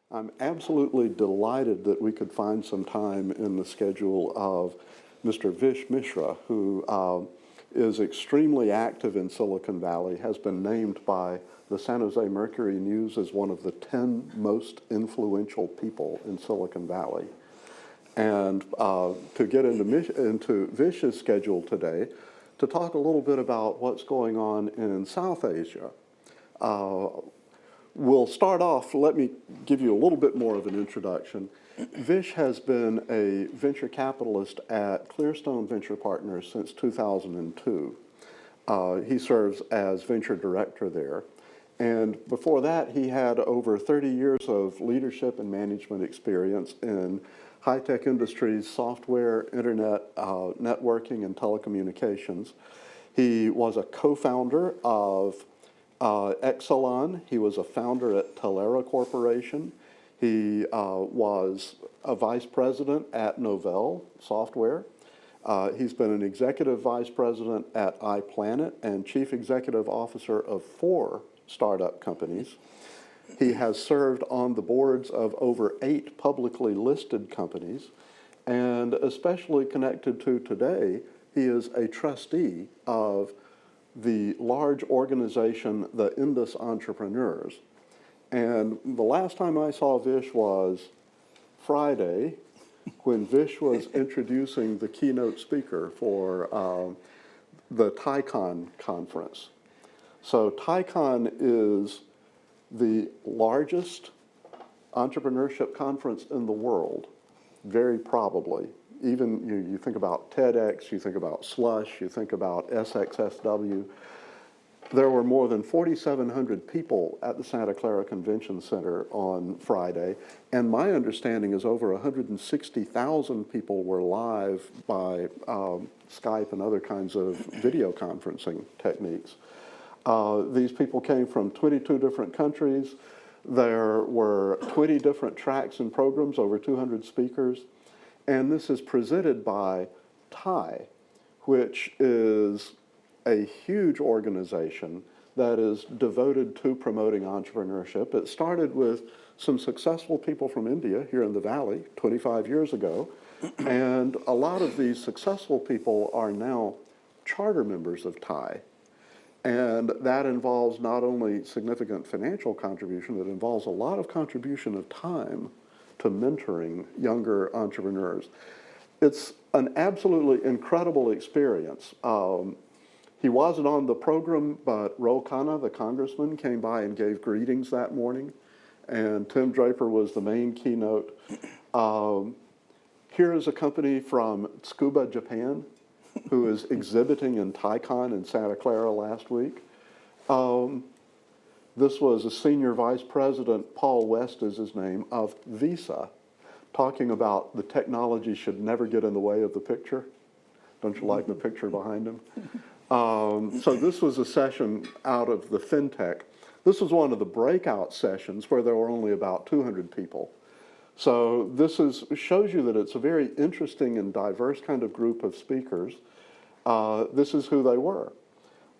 I'm absolutely delighted that we could find some time in the schedule of Mr. Vish Mishra, who is extremely active in Silicon Valley, has been named by the San Jose Mercury News as one of the 10 most influential people in Silicon Valley. And to get into Vish's schedule today, to talk a little bit about what's going on in South Asia. We'll start off, let me give you a little bit more of an introduction. Vish has been a venture capitalist at Clearstone Venture Partners since 2002. He serves as venture director there. And before that, he had over 30 years of leadership and management experience in high-tech industries, software, internet, networking, and telecommunications. He was a co-founder of Exelon. He was a founder at Telera Corporation. He was a vice president at Novell Software. He's been an executive vice president at iPlanet and chief executive officer of 4 startup companies. He has served on the boards of over 8 publicly listed companies, and especially connected to today, he is a trustee of the large organization, the Indus Entrepreneurs. And the last time I saw Vish was Friday, when Vish was introducing the keynote speaker for the TiEcon conference. So TiEcon is the largest entrepreneurship conference in the world, very probably. Even you think about TEDx, you think about Slush, you think about SXSW. There were more than 4,700 people at the Santa Clara Convention Center on Friday, and my understanding is over 160,000 people were live by Skype and other kinds of video conferencing techniques. These people came from 22 different countries. There were 20 different tracks and programs, over 200 speakers. And this is presented by TiE, which is a huge organization that is devoted to promoting entrepreneurship. It started with some successful people from India here in the Valley 25 years ago. And a lot of these successful people are now charter members of TiE. And that involves not only significant financial contribution, it involves a lot of contribution of time to mentoring younger entrepreneurs. It's an absolutely incredible experience. He wasn't on the program, but Ro Khanna, the congressman, came by and gave greetings that morning, and Tim Draper was the main keynote. Here is a company from Tsukuba, Japan, who is exhibiting in TiEcon in Santa Clara last week. This was a senior vice president, Paul West is his name, of Visa, talking about the technology should never get in the way of the picture. Don't you like the picture behind him? So this was a session out of the FinTech. This was one of the breakout sessions where there were only about 200 people. So this shows you that it's a very interesting and diverse kind of group of speakers. This is who they were.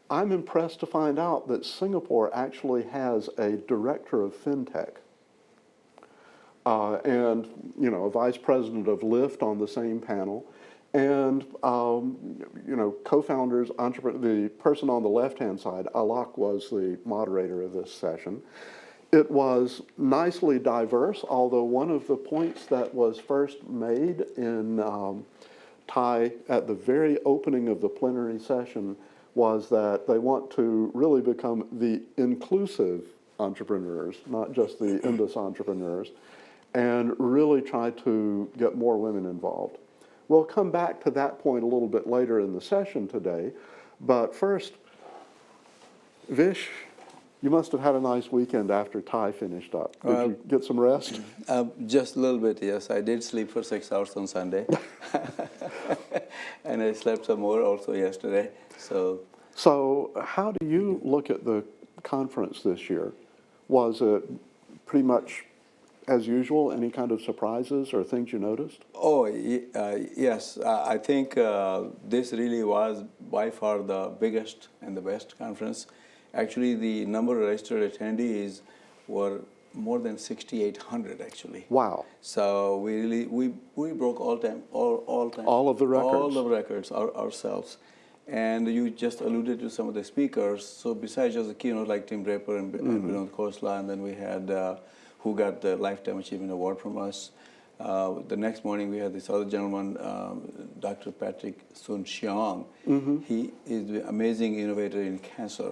I'm impressed to find out that Singapore actually has a director of FinTech and a vice president of Lyft on the same panel, and co-founders, the person on the left-hand side, Alok, was the moderator of this session. It was nicely diverse, although one of the points that was first made in TiE at the very opening of the plenary session was that they want to really become the inclusive entrepreneurs, not just the Indus entrepreneurs, and really try to get more women involved. We'll come back to that point a little bit later in the session today, but first, Vish, you must have had a nice weekend after TiE finished up. Did you get some rest? Just a little bit, yes. I did sleep for 6 hours on Sunday. And I slept some more also yesterday. So how do you look at the conference this year? Was it pretty much as usual? Any kind of surprises or things you noticed? Oh, yes. I think this really was by far the biggest and the best conference. Actually, the number of registered attendees were more than 6,800 actually. Wow. So we really we broke all time. All of the records. All the records ourselves. And you just alluded to some of the speakers. So besides just the keynote like Tim Draper and Vinod Khosla, and then we had who got the Lifetime Achievement Award from us. The next morning we had this other gentleman, Dr. Patrick Soon-Shiong. He is the amazing innovator in cancer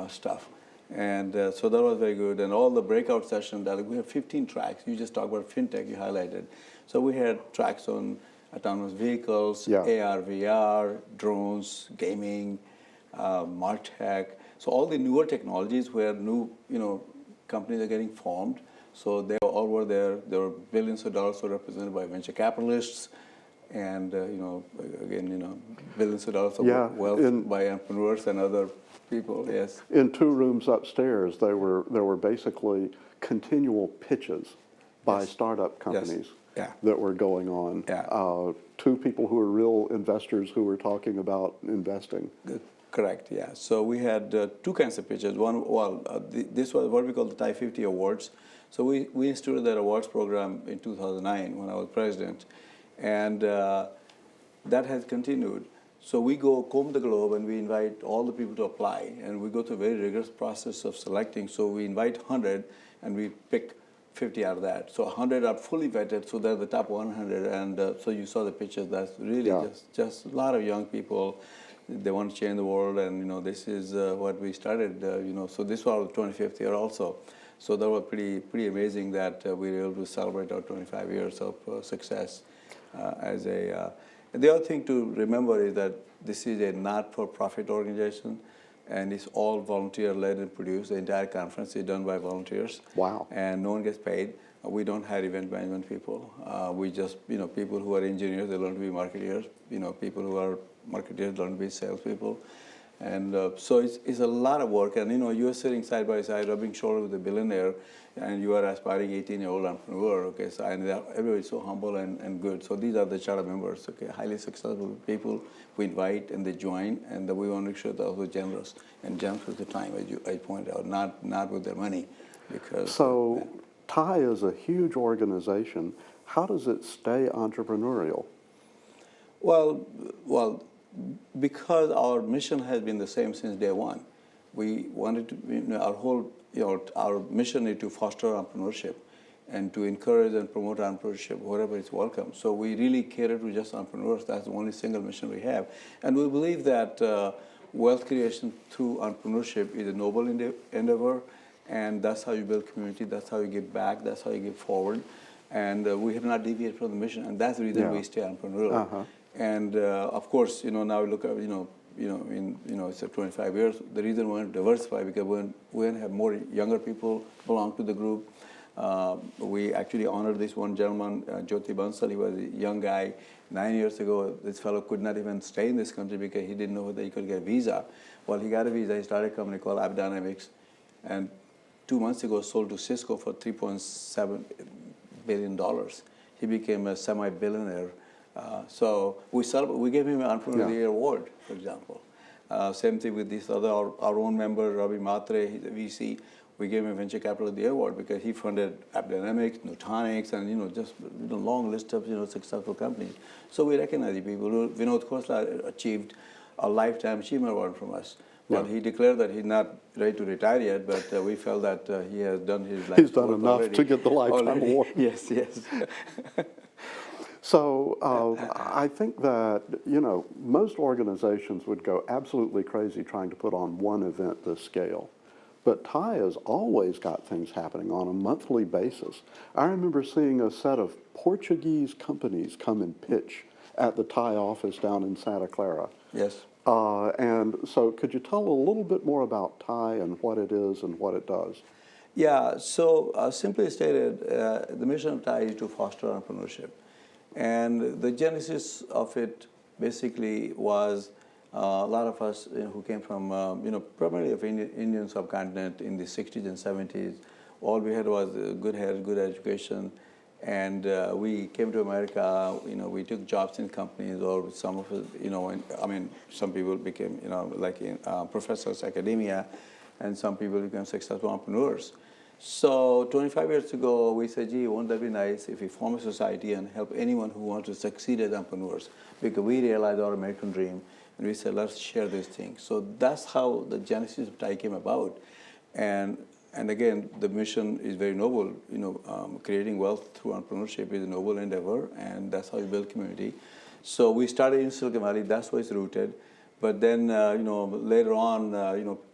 stuff. And so that was very good. And all the breakout sessions, we have 15 tracks. You just talked about FinTech, you highlighted. So we had tracks on autonomous vehicles, AR, VR, drones, gaming, MarTech. So all the newer technologies where new, companies are getting formed. So they all were there. There were billions of dollars were represented by venture capitalists, and billions of dollars of wealth by entrepreneurs and other people. Yes. In 2 rooms upstairs, there were basically continual pitches by startup companies that were going on. 2 people who were real investors who were talking about investing. Correct, yeah. So we had 2 kinds of pitches. One, this was what we call the TiE 50 Awards. So we instituted that awards program in 2009 when I was president, and that has continued. So we go comb the globe and we invite all the people to apply, and we go through a very rigorous process of selecting. So we invite 100 and we pick 50 out of that. So 100 are fully vetted, so they're the top 100. And so you saw the pictures. That's really just a lot of young people. They want to change the world, and this is what we started. So this was our 25th year also. So that was pretty amazing that we were able to celebrate our 25 years of success as a. The other thing to remember is that this is a not-for-profit organization, and it's all volunteer-led and produced. The entire conference is done by volunteers. Wow. And no one gets paid. We don't hire event management people. We just, people who are engineers, they learn to be marketeers. People who are marketeers learn to be salespeople. And so it's a lot of work. And, you're sitting side by side, rubbing shoulders with a billionaire, and you are aspiring 18-year-old entrepreneur, okay? So, and everybody's so humble and good. So these are the charter members, okay? Highly successful people we invite, and they join, and we want to make sure they're also generous with the time, as you pointed out, not with their money. Because so TiE is a huge organization. How does it stay entrepreneurial? Well, because our mission has been the same since day one. We wanted to, our mission is to foster entrepreneurship and to encourage and promote entrepreneurship wherever it's welcome. So we really cater to just entrepreneurs. That's the only single mission we have. And we believe that wealth creation through entrepreneurship is a noble endeavor, and that's how you build community, that's how you give back, that's how you give forward. And we have not deviated from the mission, and that's the reason we stay entrepreneurial. And of course, now we look at, it's 25 years. The reason we want to diversify because we want to have more younger people belong to the group. We actually honored this one gentleman, Jyoti Bansal. He was a young guy. 9 years ago, this fellow could not even stay in this country because he didn't know whether he could get a visa. Well, he got a visa. He started a company called AppDynamics, and 2 months ago sold to Cisco for $3.7 billion. He became a semi-billionaire. So we gave him an Entrepreneur of the Year award, for example. Same thing with this other, our own member, Ravi Matre, he's a VC. We gave him a Venture Capital of the Year award because he funded AppDynamics, Nutanix, and just a long list of successful companies. So we recognize the people. Vinod Khosla achieved a Lifetime Achievement Award from us. Well, he declared that he's not ready to retire yet, but we felt that he has done his life. He's done enough to get the Lifetime Award. Yes. So I think that, most organizations would go absolutely crazy trying to put on one event this scale. But TiE has always got things happening on a monthly basis. I remember seeing a set of Portuguese companies come and pitch at the TiE office down in Santa Clara. Yes. And so could you tell a little bit more about TiE and what it is and what it does? Yeah, so simply stated, the mission of TiE is to foster entrepreneurship. And the genesis of it basically was a lot of us who came from, primarily of Indian subcontinent in the 60s and 70s. All we had was good health, good education. And we came to America, we took jobs in companies, or some of us, some people became, like professors, academia, and some people became successful entrepreneurs. So 25 years ago, we said, gee, won't that be nice if we form a society and help anyone who wants to succeed as entrepreneurs? Because we realized our American dream, and we said, let's share this thing. So that's how the genesis of TiE came about. And again, the mission is very noble. Creating wealth through entrepreneurship is a noble endeavor, and that's how we build community. So we started in Silicon Valley. That's where it's rooted. But then, later on,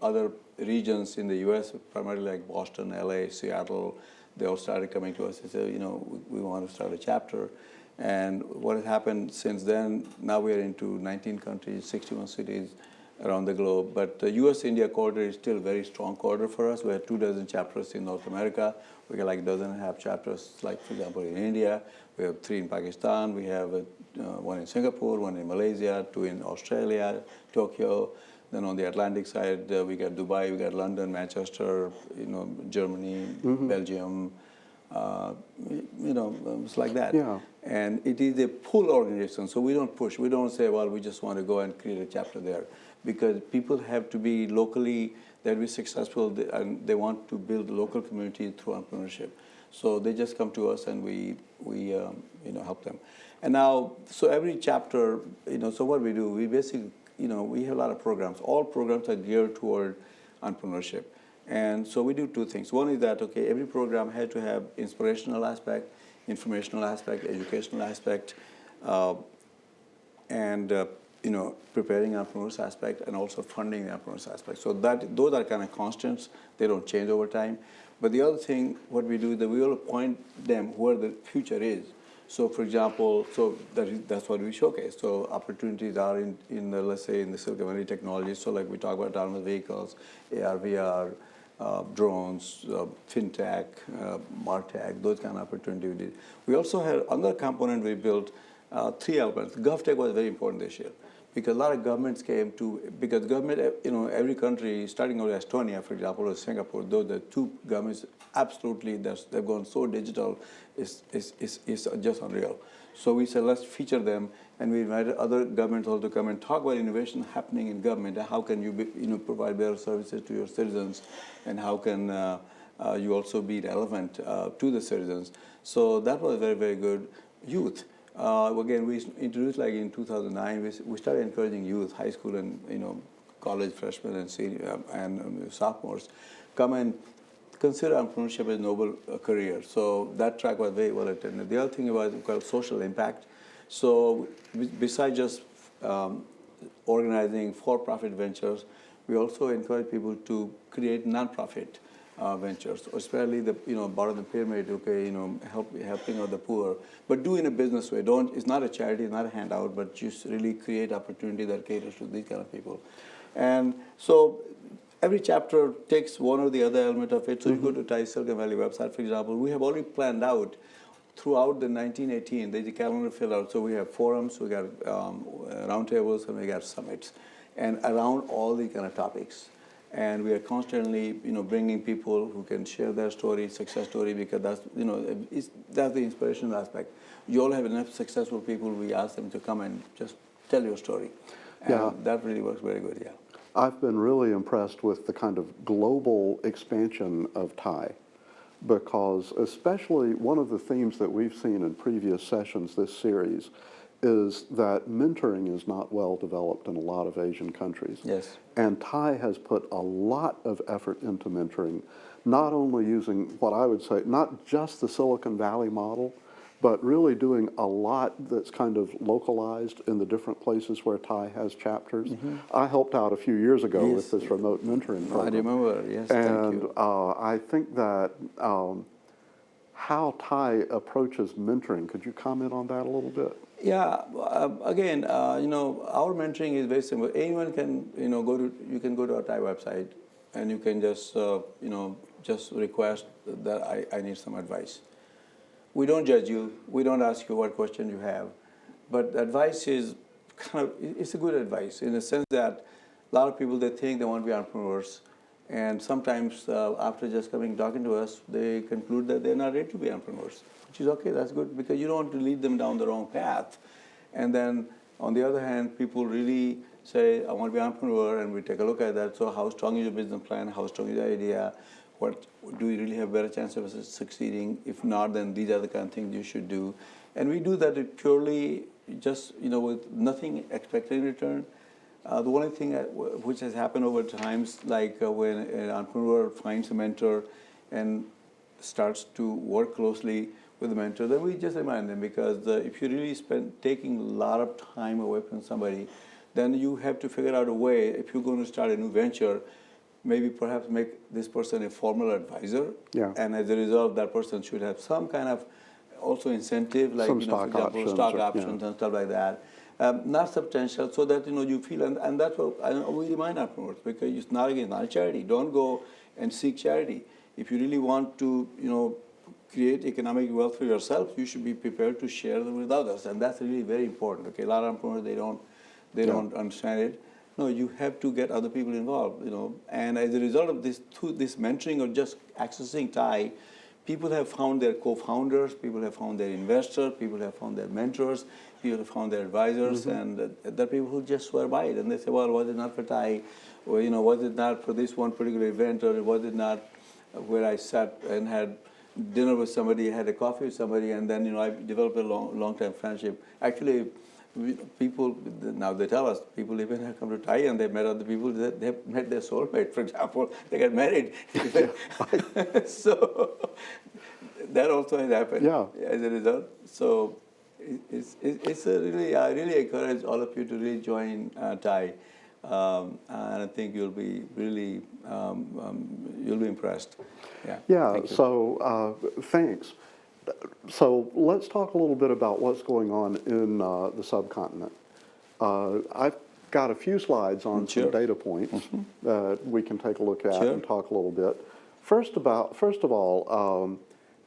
other regions in the U.S., primarily like Boston, L.A., Seattle, they all started coming to us and said, we want to start a chapter. And what has happened since then, now we are into 19 countries, 61 cities around the globe. But the U.S.-India corridor is still a very strong corridor for us. We have 24 chapters in North America. We got like a dozen and a half chapters, like, for example, in India. We have 3 in Pakistan. We have 1 in Singapore, 1 in Malaysia, 2 in Australia, Tokyo. Then on the Atlantic side, we got Dubai, we got London, Manchester, Germany, Belgium. It's like that. Yeah. And it is a pull organization, so we don't push. We don't say, well, we just want to go and create a chapter there. Because people have to be locally, they'll be successful, and they want to build local community through entrepreneurship. So they just come to us, and we help them. And now, so every chapter, so what we do, we basically, we have a lot of programs. All programs are geared toward entrepreneurship. And so we do 2 things. One is that, okay, every program had to have inspirational aspect, informational aspect, educational aspect, and preparing entrepreneurs aspect, and also funding the entrepreneurs aspect. So those are kind of constants. They don't change over time. But the other thing, what we do is that we will point them where the future is. So, for example, that's what we showcase. So opportunities are let's say, in the Silicon Valley technology. So like we talk about autonomous vehicles, AR, VR, drones, FinTech, MarTech, those kind of opportunities. We also had another component we built, 3 elements. GovTech was very important this year, because a lot of governments came to, because government, every country, starting out with Estonia, for example, or Singapore, those the 2 governments, absolutely, they've gone so digital, it's just unreal. So we said, let's feature them, and we invited other governments also to come and talk about innovation happening in government, and how can you provide better services to your citizens, and how can you also be relevant to the citizens. So that was very, very good. Youth. Again, we introduced, like in 2009, we started encouraging youth, high school and college freshmen and senior and sophomores, come and consider entrepreneurship as a noble career. So that track was very well attended. The other thing was called social impact. So besides just organizing for-profit ventures, we also encourage people to create non-profit ventures, especially the bottom of the pyramid. Okay, helping out the poor, but do in a business way. It's not a charity, it's not a handout, but just really create opportunity that caters to these kind of people. And so every chapter takes one or the other element of it. So you go to TiE Silicon Valley website, for example. We have already planned out throughout the 1918. There's a calendar filled out. So we have forums, we got roundtables, and we got summits, and around all these kind of topics. And we are constantly, bringing people who can share their story, success story, because that's the inspirational aspect. You all have enough successful people. We ask them to come and just tell your story. And that really works very good. Yeah. I've been really impressed with the kind of global expansion of TiE, because especially one of the themes that we've seen in previous sessions this series is that mentoring is not well developed in a lot of Asian countries. Yes. And TiE has put a lot of effort into mentoring, not only using what I would say, not just the Silicon Valley model, but really doing a lot that's kind of localized in the different places where TiE has chapters. I helped out a few years ago with this remote mentoring program. I remember, yes, and thank you. I think that how TiE approaches mentoring, could you comment on that a little bit? Yeah, again, our mentoring is very simple. Anyone can, you can go to our TiE website, and you can just, just request that I need some advice. We don't judge you. We don't ask you what question you have. But advice is it's a good advice in the sense that a lot of people, they think they want to be entrepreneurs. And sometimes after just talking to us, they conclude that they're not ready to be entrepreneurs, which is okay, that's good, because you don't want to lead them down the wrong path. And then on the other hand, people really say, I want to be an entrepreneur, and we take a look at that. So how strong is your business plan? How strong is the idea? what do you really have better chance of succeeding? If not, then these are the kind of things you should do. And we do that purely just, with nothing expected in return. The only thing which has happened over times, like when an entrepreneur finds a mentor and starts to work closely with the mentor, then we just remind them, because if you really taking a lot of time away from somebody, then you have to figure out a way, if you're going to start a new venture, maybe perhaps make this person a formal advisor. Yeah. And as a result, that person should have some kind of also incentive, like, Some for stock example, options stock or- options yeah. and stuff like that. Not substantial, so that, you feel, and that's what we remind entrepreneurs, because it's not, again, not a charity. Don't go and seek charity. If you really want to, create economic wealth for yourself, you should be prepared to share them with others, and that's really very important. Okay, a lot of entrepreneurs, they don't understand it. No, you have to get other people involved, and as a result of this, through this mentoring or just accessing TiE, people have found their co-founders, people have found their investors, people have found their mentors, people have found their advisors, and there are people who just swear by it, and they say, well, was it not for TiE, or was it not for this one particular event, or was it not where I sat and had dinner with somebody, had a coffee with somebody, and then I developed a long-term friendship. Actually, people now, they tell us, people even have come to TiE and they've met other people that they've met their soulmate. For example, they get married. So that also has happened as a result. So it's a really, I really encourage all of you to really join TiE. And I think you'll be really, you'll be impressed. Yeah, so thanks. So let's talk a little bit about what's going on in the subcontinent. I've got a few slides on some data points that we can take a look at and talk a little bit. First of all,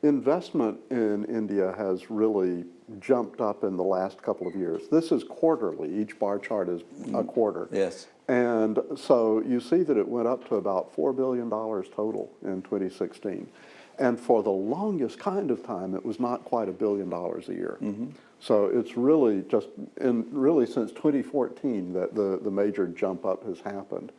investment in India has really jumped up in the last couple of years. This is quarterly. Each bar chart is a quarter. Yes. And so you see that it went up to about $4 billion total in 2016. And for the longest kind of time, it was not quite $1 billion a year. So it's really just, really since 2014 that the major jump up has happened.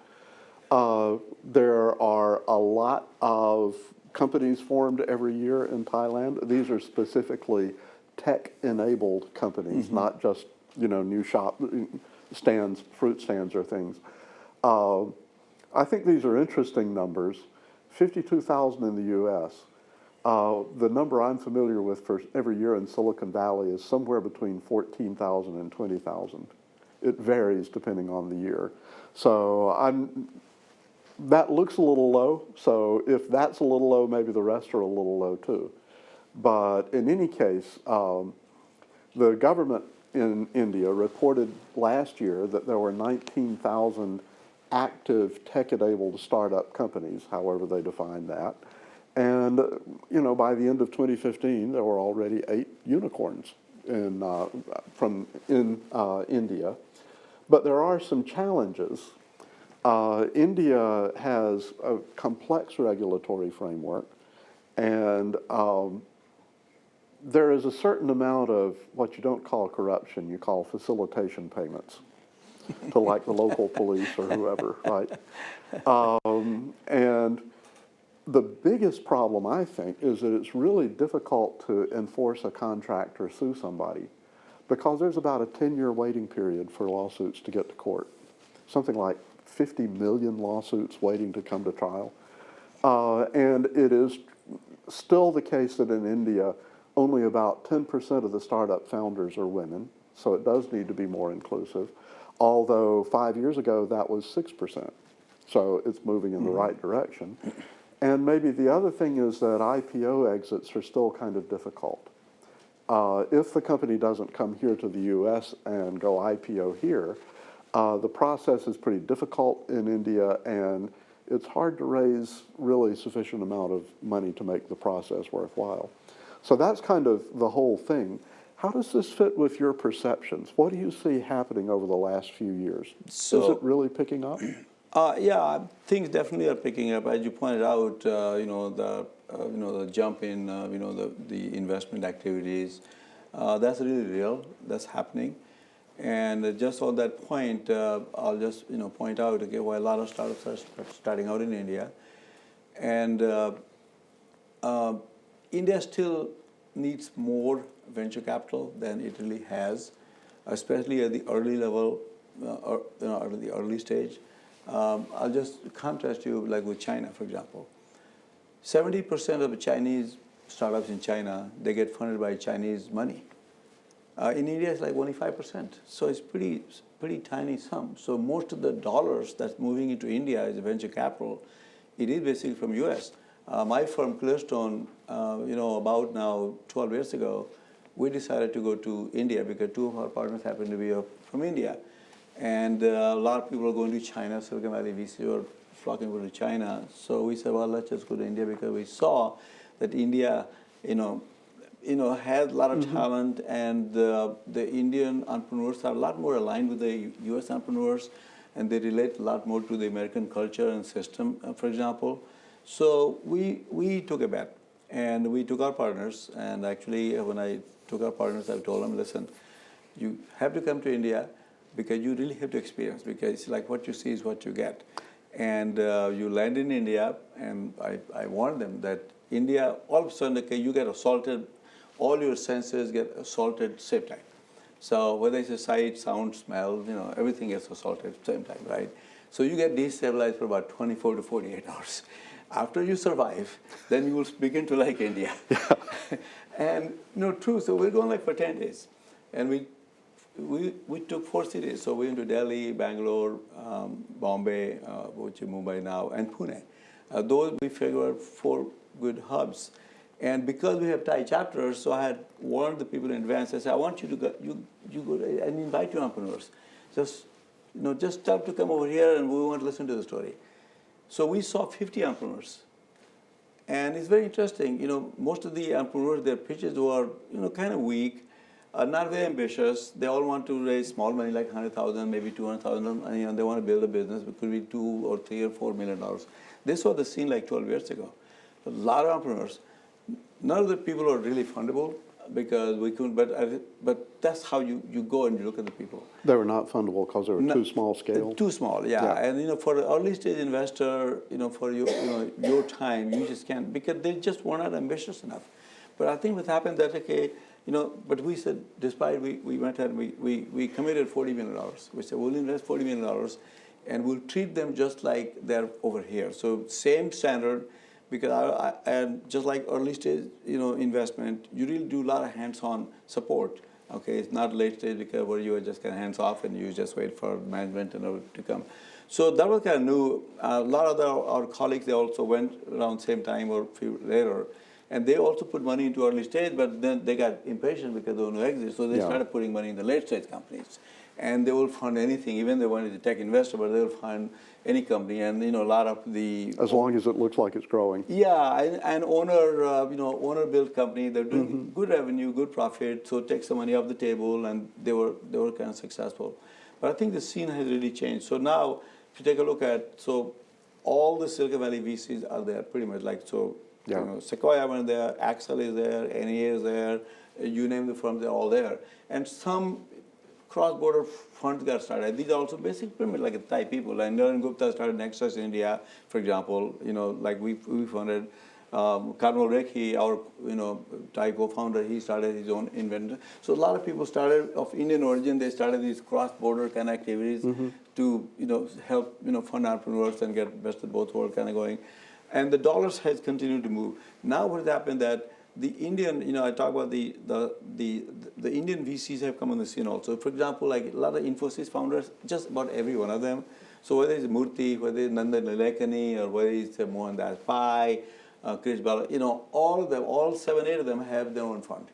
There are a lot of companies formed every year in Thailand. These are specifically tech-enabled companies, not just, new shop stands, fruit stands or things. I think these are interesting numbers. 52,000 in the U.S. The number I'm familiar with for every year in Silicon Valley is somewhere between 14,000 and 20,000. It varies depending on the year. So that looks a little low. So if that's a little low, maybe the rest are a little low too. But in any case, the government in India reported last year that there were 19,000 active tech-enabled startup companies, however they define that. And, by the end of 2015, there were already 8 unicorns in India. But there are some challenges. India has a complex regulatory framework, and there is a certain amount of what you don't call corruption, you call facilitation payments to like the local police or whoever, right? And the biggest problem, I think, is that it's really difficult to enforce a contract or sue somebody because there's about a 10-year waiting period for lawsuits to get to court. Something like 50 million lawsuits waiting to come to trial. And it is still the case that in India, only about 10% of the startup founders are women, so it does need to be more inclusive. Although 5 years ago, that was 6%. So it's moving in the right direction. And maybe the other thing is that IPO exits are still kind of difficult. If the company doesn't come here to the US and go IPO here, the process is pretty difficult in India, and it's hard to raise really sufficient amount of money to make the process worthwhile. So that's kind of the whole thing. How does this fit with your perceptions? What do you see happening over the last few years? Is it really picking up? Yeah, things definitely are picking up. As you pointed out, the jump in, the investment activities, that's really real. That's happening. And just on that point, I'll just point out, okay, well, a lot of startups are starting out in India, And India still needs more venture capital than it really has, especially at the early level, at the early stage. I'll just contrast you like with China, for example. 70% of the Chinese startups in China, they get funded by Chinese money. In India, it's like only 5%. So it's pretty tiny sum. So most of the dollars that's moving into India is venture capital. It is basically from US. My firm, Clearstone, about now 12 years ago, we decided to go to India because two of our partners happen to be from India. And a lot of people are going to China. Silicon Valley VC were flocking over to China. So we said, well, let's just go to India because we saw that India, has a lot of talent, and the Indian entrepreneurs are a lot more aligned with the US entrepreneurs, and they relate a lot more to the American culture and system, for example. So we took a bet, and we took our partners, and actually when I took our partners, I told them, listen, you have to come to India because you really have to experience, because it's like what you see is what you get. And you land in India, and I warned them that India, all of a sudden, okay, you get assaulted, all your senses get assaulted at the same time. So whether it's a sight, sound, smell, everything gets assaulted at the same time, right? So you get destabilized for about 24 to 48 hours. After you survive, then you will begin to like India. And true, so we're going like for 10 days. And we took 4 cities. So we went to Delhi, Bangalore, Bombay, which is Mumbai now, and Pune. Those we figured 4 good hubs. And because we have Thai chapters, so I had warned the people in advance. I said, I want you to go, you go and invite your entrepreneurs. Just tell them to come over here, and we want to listen to the story. So we saw 50 entrepreneurs. And it's very interesting. Most of the entrepreneurs, their pitches were, kind of weak, not very ambitious. They all want to raise small money, like 100,000, maybe 200,000. And they want to build a business. It could be $2 or $3 or $4 million. This was the scene like 12 years ago. A lot of entrepreneurs. None of the people are really fundable because we couldn't, but that's how you go and you look at the people. They were not fundable because they were too small scale? Too small, yeah. And for an early stage investor, for your time, you just can't, because they just were not ambitious enough. But I think what happened that, okay, but we said, despite we went ahead and we committed $40 million. We said, we'll invest $40 million and we'll treat them just like they're over here. So same standard. Because and just like early stage, investment, you really do a lot of hands-on support. Okay, it's not late stage because where you are just kind of hands off and you just wait for management to come. So that was kind of new. A lot of our colleagues, they also went around the same time or a few later, and they also put money into early stage, but then they got impatient because there was no exit, so they started putting money in the late stage companies. And they will fund anything, even they wanted a tech investor, but they will fund any company, and a lot of the... As long as it looks like it's growing. Yeah, and owner-built company, they're doing good revenue, good profit, so take some money off the table, and they were kind of successful. But I think the scene has really changed. So now, if you take a look at, so all the Silicon Valley VCs are there, pretty much, like, so, Sequoia went there, Axel is there, NEA is there, you name the firms, they're all there. And some cross-border funds got started. These are also basic pyramid, like Thai people. Like Naren Gupta started Nexus in India, for example. Like we funded Karmal Rekhi, our Thai co-founder. He started his own inventor. So a lot of people started of Indian origin. They started these cross-border kind of activities to help fund entrepreneurs and get best of both worlds kind of going. And the dollars has continued to move. Now what has happened that the Indian, I talk about the Indian VCs have come on the scene also. For example, like a lot of Infosys founders, just about every one of them. So whether it's Murthy, whether it's Nandan Nilekani, or whether it's Mohandas Pai, Krish Bala, all of them, all 7, 8 of them have their own fund.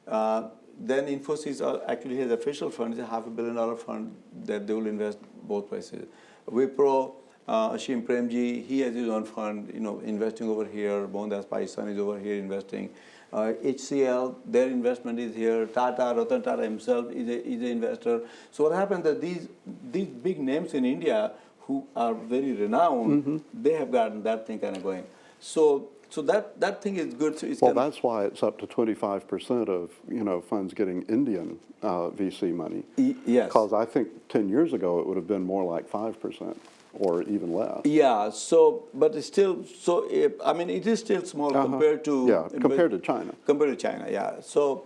Then Infosys actually has official fund, it's a $500 million fund that they will invest both places. Wipro, Ashim Premji, he has his own fund, investing over here. Mohandas Pai's son is over here investing. HCL, their investment is here. Tata, Ratan Tata himself is an investor. So what happened that these big names in India who are very renowned, they have gotten that thing kind of going. So that thing is good. So it's that's why it's up to 25% of funds getting Indian VC money. Yes. Because I think 10 years ago it would have been more like 5%. or even less. Yeah, so, but it's still, so, I mean, it is still small compared to... Yeah, compared to China. Compared to China, yeah. So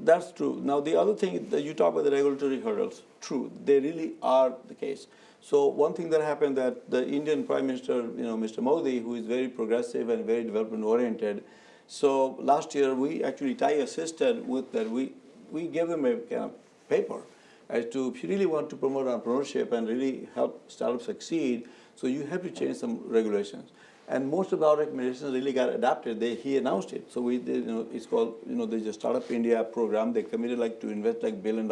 that's true. Now, the other thing that you talk about the regulatory hurdles, true, they really are the case. So one thing that happened that the Indian Prime Minister, Mr. Modi, who is very progressive and very development oriented, so last year we actually TiE assisted with that. We gave them a kind of paper as to if you really want to promote entrepreneurship and really help startups succeed, so you have to change some regulations. And most of our recommendations really got adopted. He announced it. So we did, it's called, there's a Startup India program. They committed to invest $1 billion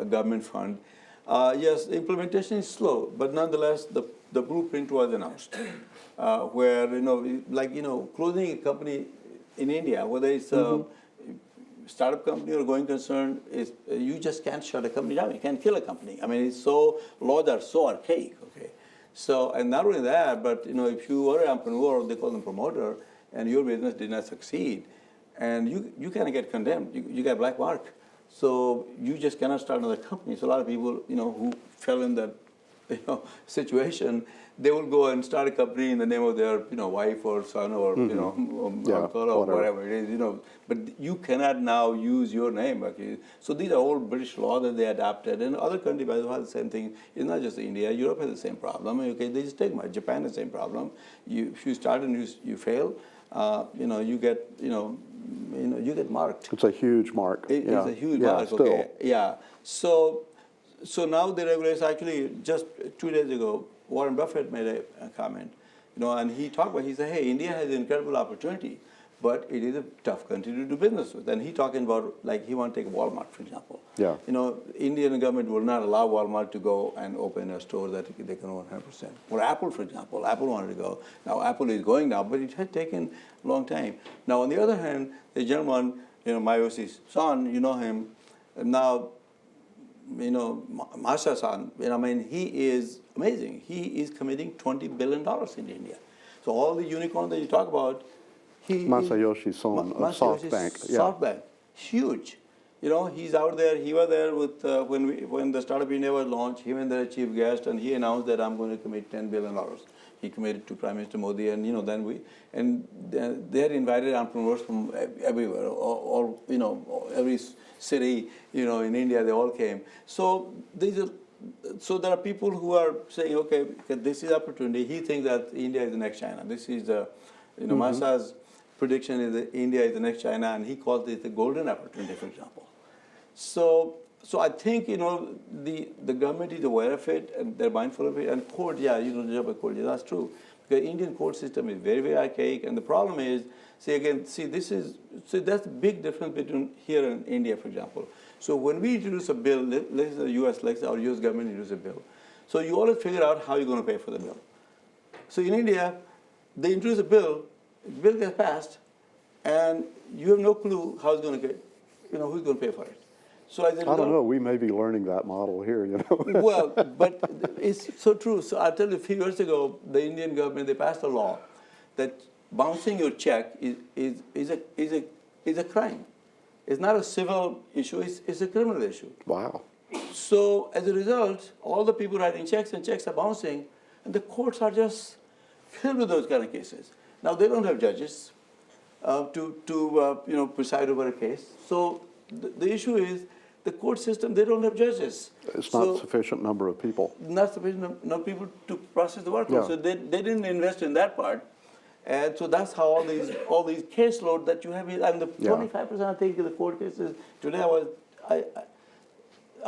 government fund. Yes, the implementation is slow, but nonetheless, the blueprint was announced, where, closing a company in India, whether it's a startup company or going concern, is you just can't shut a company down. You can't kill a company. I mean, laws are so archaic, okay? So, and not only that, but if you were an entrepreneur, they call them promoter, and your business did not succeed, and you kind of get condemned. You get black mark. So you just cannot start another company. So a lot of people, who fell in that, situation, they will go and start a company in the name of their, wife or son or, uncle or whatever it is, But you cannot now use your name. Okay? So these are old British laws that they adopted. And other countries, by the way, have the same thing. It's not just India. Europe has the same problem. Okay, they just take Japan has the same problem. If you start and you fail, you get, you get marked. It's a huge mark. It's a huge mark. Still. Okay. Yeah. So now the regulators, actually just 2 days ago, Warren Buffett made a comment, and he talked about, he said, hey, India has an incredible opportunity, but it is a tough country to do business with. And he talking about, he want to take Walmart, for example. Yeah. Indian government will not allow Walmart to go and open a store that they can own 100%. Or Apple, for example, Apple wanted to go. Now Apple is going now, but it had taken a long time. Now on the other hand, the gentleman, Mayosi's son, you know him, now, Masha-san, he is amazing. He is committing $20 billion in India. So all the unicorns that you talk about, Masayoshi Son of SoftBank. SoftBank, huge. He's out there. He was there with when the Startup India was launched. He went there as chief guest, and he announced that I'm going to commit $10 billion. He committed to Prime Minister Modi, and they had invited entrepreneurs from everywhere, all every city, in India, they all came. So there are people who are saying, okay, this is opportunity. He thinks that India is the next China. This is Masa's prediction is that India is the next China, and he calls it the golden opportunity, for example. So I think, the government is aware of it, and they're mindful of it. And court, the job of court, that's true. Because Indian court system is very, very archaic. And the problem is, that's the big difference between here and India, for example. So when we introduce a bill, let's say our US government introduces a bill. So you always figure out how you're going to pay for the bill. So in India, they introduce a bill, the bill gets passed, and you have no clue how it's going to get, who's going to pay for it. So as a result, I don't know. We may be learning that model here, Well, but it's so true. So I'll tell you, a few years ago, the Indian government, they passed a law that bouncing your check is a crime. It's not a civil issue. It's a criminal issue. Wow. So as a result, all the people writing checks and checks are bouncing, and the courts are just filled with those kind of cases. Now they don't have judges to preside over a case. So the issue is, the court system, they don't have judges. It's not sufficient number of people. Not sufficient number of people to process the workload. Yeah. So they didn't invest in that part. And so that's how all these caseload that you have, and the 25% I think in the court cases. Today I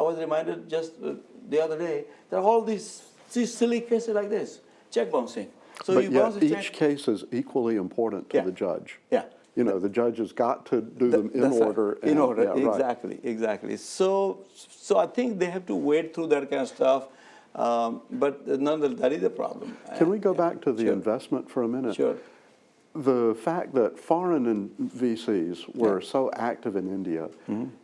was reminded just the other day, there are all these silly cases like this, check bouncing. So but you yet bounce a check. each case is equally important to the judge. Yeah. The judge has got to do them in order. In order, Right. exactly. So I think they have to wade through that kind of stuff, but nonetheless, that is a problem. Can we go back to the investment for a minute? Sure. The fact that foreign VCs were so active in India,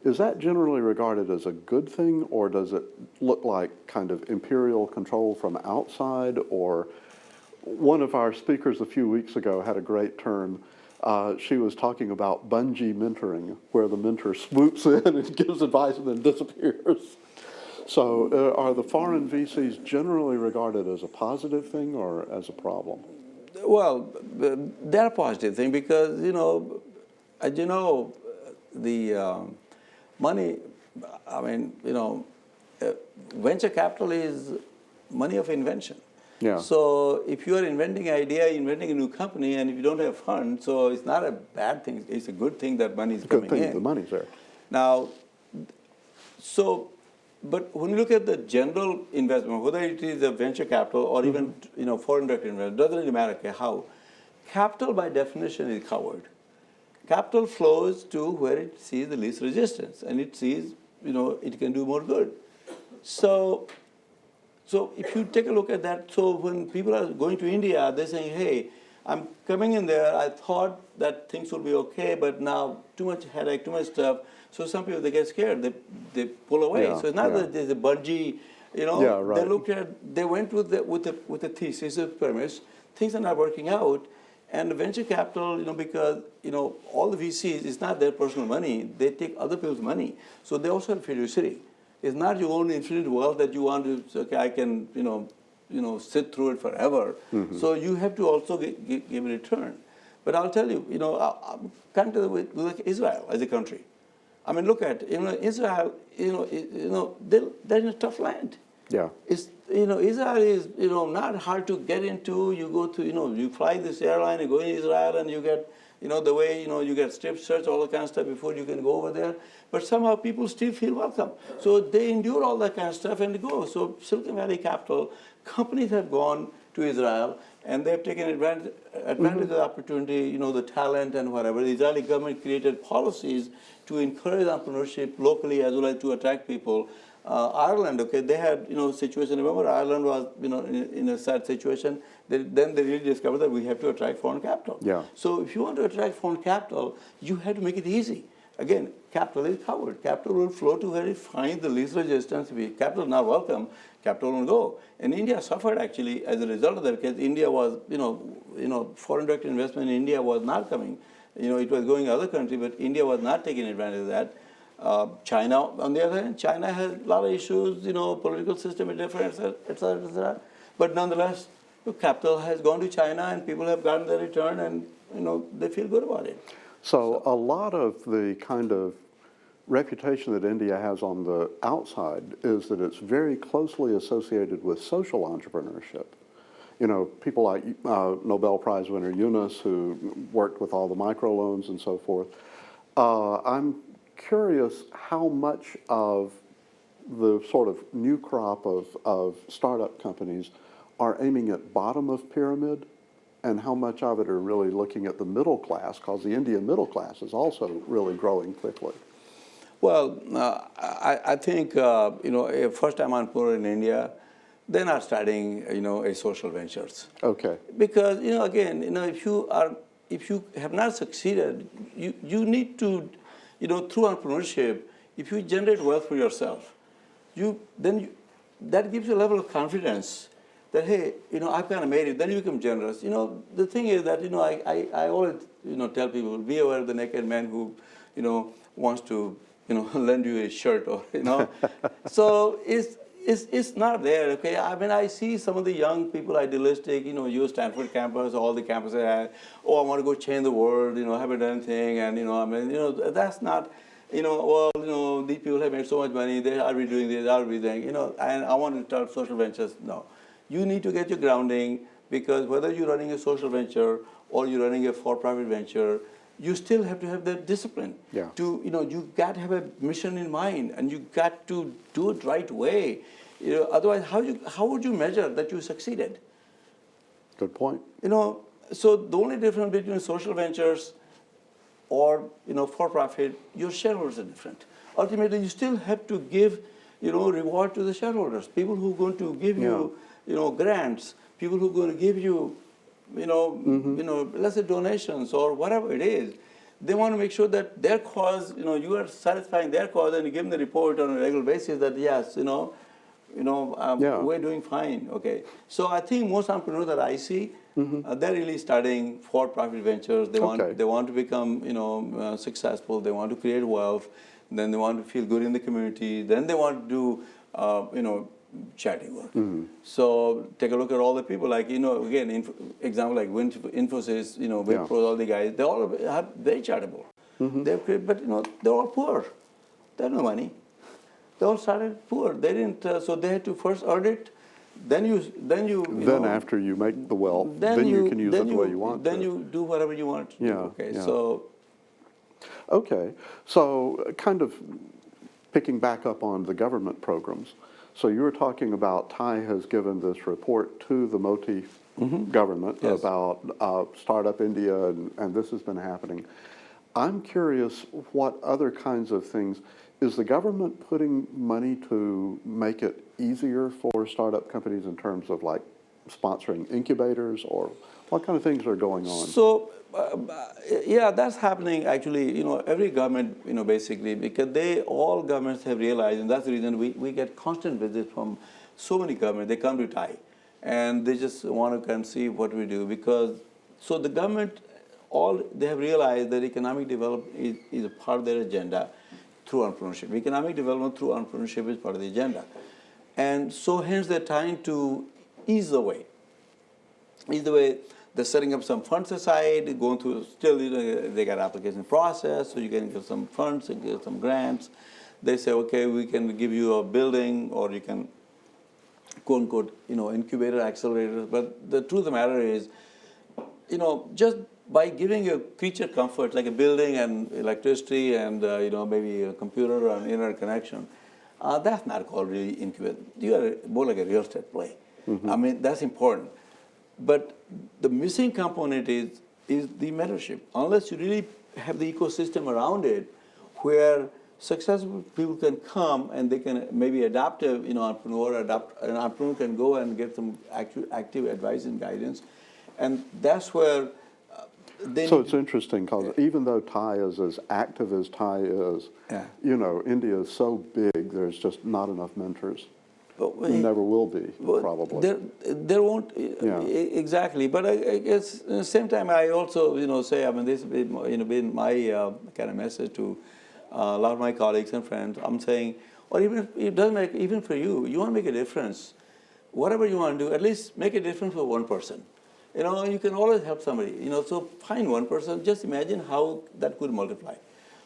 is that generally regarded as a good thing, or does it look like kind of imperial control from outside? Or one of our speakers a few weeks ago had a great term. She was talking about bungee mentoring, where the mentor swoops in and gives advice and then disappears. So are the foreign VCs generally regarded as a positive thing or as a problem? Well, they're a positive thing because, as you know, the money, I mean, venture capital is money of invention. Yeah. So if you are inventing an idea, inventing a new company, and if you don't have funds, so it's not a bad thing. It's a good thing that money is coming in. Good thing the money's there. Now, but when you look at the general investment, whether it is a venture capital or even foreign direct investment, doesn't really matter how. Capital by definition is covered. Capital flows to where it sees the least resistance, and it sees it can do more good. So if you take a look at that, so when people are going to India, they're saying, hey, I'm coming in there, I thought that things would be okay, but now too much headache, too much stuff. So some people, they get scared, they pull away. Yeah, So it's not that there's a bungee, Yeah, right. they went with the thesis, the premise, things are not working out. And the venture capital, because, all the VCs, it's not their personal money, they take other people's money. So they also have fiduciary. It's not your own infinite wealth that you want to say, okay, I can, sit through it forever. So you have to also give a return. But I'll tell you, look at Israel as a country. I mean, look at Israel. They're in a tough land. Yeah. Israel is not hard to get into. You go to you fly this airline and go in Israel and you get the way you get strip search, all that kind of stuff before you can go over there. But somehow people still feel welcome. So they endure all that kind of stuff and go. So Silicon Valley Capital companies have gone to Israel and they have taken advantage of the opportunity, the talent and whatever. The Israeli government created policies to encourage entrepreneurship locally as well as to attract people. Ireland, okay, they had situation. Remember, Ireland was in a sad situation. Then they really discovered that we have to attract foreign capital. Yeah. So if you want to attract foreign capital, you have to make it easy. Again, capital is covered. Capital will flow to where it finds the least resistance. If capital is not welcome, capital will go. And India suffered actually as a result of that because India was, foreign direct investment in India was not coming. It was going to other countries, but India was not taking advantage of that. China, on the other hand, China has a lot of issues, political system is different, et cetera, et cetera. But nonetheless, capital has gone to China and people have gotten their return and, they feel good about it. So a lot of the kind of reputation that India has on the outside is that it's very closely associated with social entrepreneurship. People like Nobel Prize winner Yunus, who worked with all the microloans and so forth. I'm curious how much of the sort of new crop of startup companies are aiming at bottom of pyramid and how much of it are really looking at the middle class, because the Indian middle class is also really growing quickly. Well, I think, a first-time entrepreneur in India, they're not starting, a social ventures. Okay. Because, again, if you have not succeeded, you need to, through entrepreneurship, if you generate wealth for yourself, that gives you a level of confidence that, hey, I've kind of made it. Then you become generous. The thing is that, I always, tell people, be aware of the naked man who, wants to, lend you a shirt or, So it's not there, okay? I mean, I see some of the young people, idealistic, Stanford campus, all the campuses have, I want to go change the world, I haven't done anything, and, that's not, these people have made so much money, they are doing this, are doing, and I want to start social ventures. No. You need to get your grounding because whether you're running a social venture or you're running a for-profit venture, you still have to have that discipline. Yeah. You got to have a mission in mind and you got to do it right way. Otherwise, how would you measure that you succeeded? Good point. So the only difference between social ventures or for-profit, your shareholders are different. Ultimately, you still have to give reward to the shareholders. People who are going to give you grants, people who are going to give you let's say donations or whatever it is. They want to make sure that their cause, you are satisfying their cause and you give them the report on a regular basis that yes, we're doing fine. Okay. So I think most entrepreneurs that I see, they're really starting for-profit ventures. They want to become successful. They want to create wealth. Then they want to feel good in the community. Then they want to do charity work. So take a look at all the people, like, again, example like Infosys, Wipro, all the guys, they all are very charitable. They've created, but they're all poor. They have no money. They all started poor. They didn't, so they had to first earn it. Then after you make the wealth, then you can use it the way you want. Then you do whatever you want. Okay. So kind of picking back up on the government programs. So you were talking about TiE has given this report to the Modi government about Startup India, and this has been happening. I'm curious what other kinds of things. Is the government putting money to make it easier for startup companies in terms of like sponsoring incubators, or what kind of things are going on? So, yeah, that's happening actually, every government, basically, because all governments have realized, and that's the reason we get constant visits from so many governments. They come to TiE and they just want to come see what we do, because, so the government, they have realized that economic development is a part of their agenda through entrepreneurship. Economic development through entrepreneurship is part of the agenda. And so hence they're trying to ease the way. They're setting up some funds aside, going through, still, they got application process, so you can get some funds and get some grants. They say, okay, we can give you a building, or you can, quote unquote, incubator, accelerators. But the truth of the matter is, just by giving a creature comfort, like a building and electricity and, maybe a computer or an internet connection, that's not called really incubator. You are more like a real estate play. I mean, that's important. But the missing component is the mentorship. Unless you really have the ecosystem around it, where successful people can come and they can maybe adapt an entrepreneur can go and get some active advice and guidance. And that's where so it's interesting, because even though TiE is as active as TiE is, India is so big, there's just not enough mentors. Never will be, probably. There won't, exactly. But I guess at the same time, I also, say, I mean, this has been my kind of message to a lot of my colleagues and friends. I'm saying, or even, it doesn't make, even for you, you want to make a difference. Whatever you want to do, at least make a difference for one person. You can always help somebody. So find one person, just imagine how that could multiply.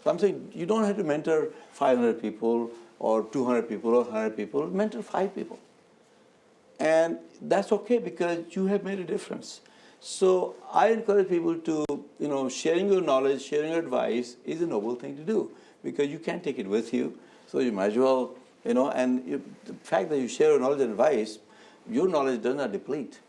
So I'm saying, you don't have to mentor 500 people, or 200 people, or 100 people, mentor 5 people. And that's okay, because you have made a difference. So I encourage people to, sharing your knowledge, sharing your advice is a noble thing to do, because you can't take it with you. So you might as well, and the fact that you share your knowledge and advice, your knowledge does not deplete.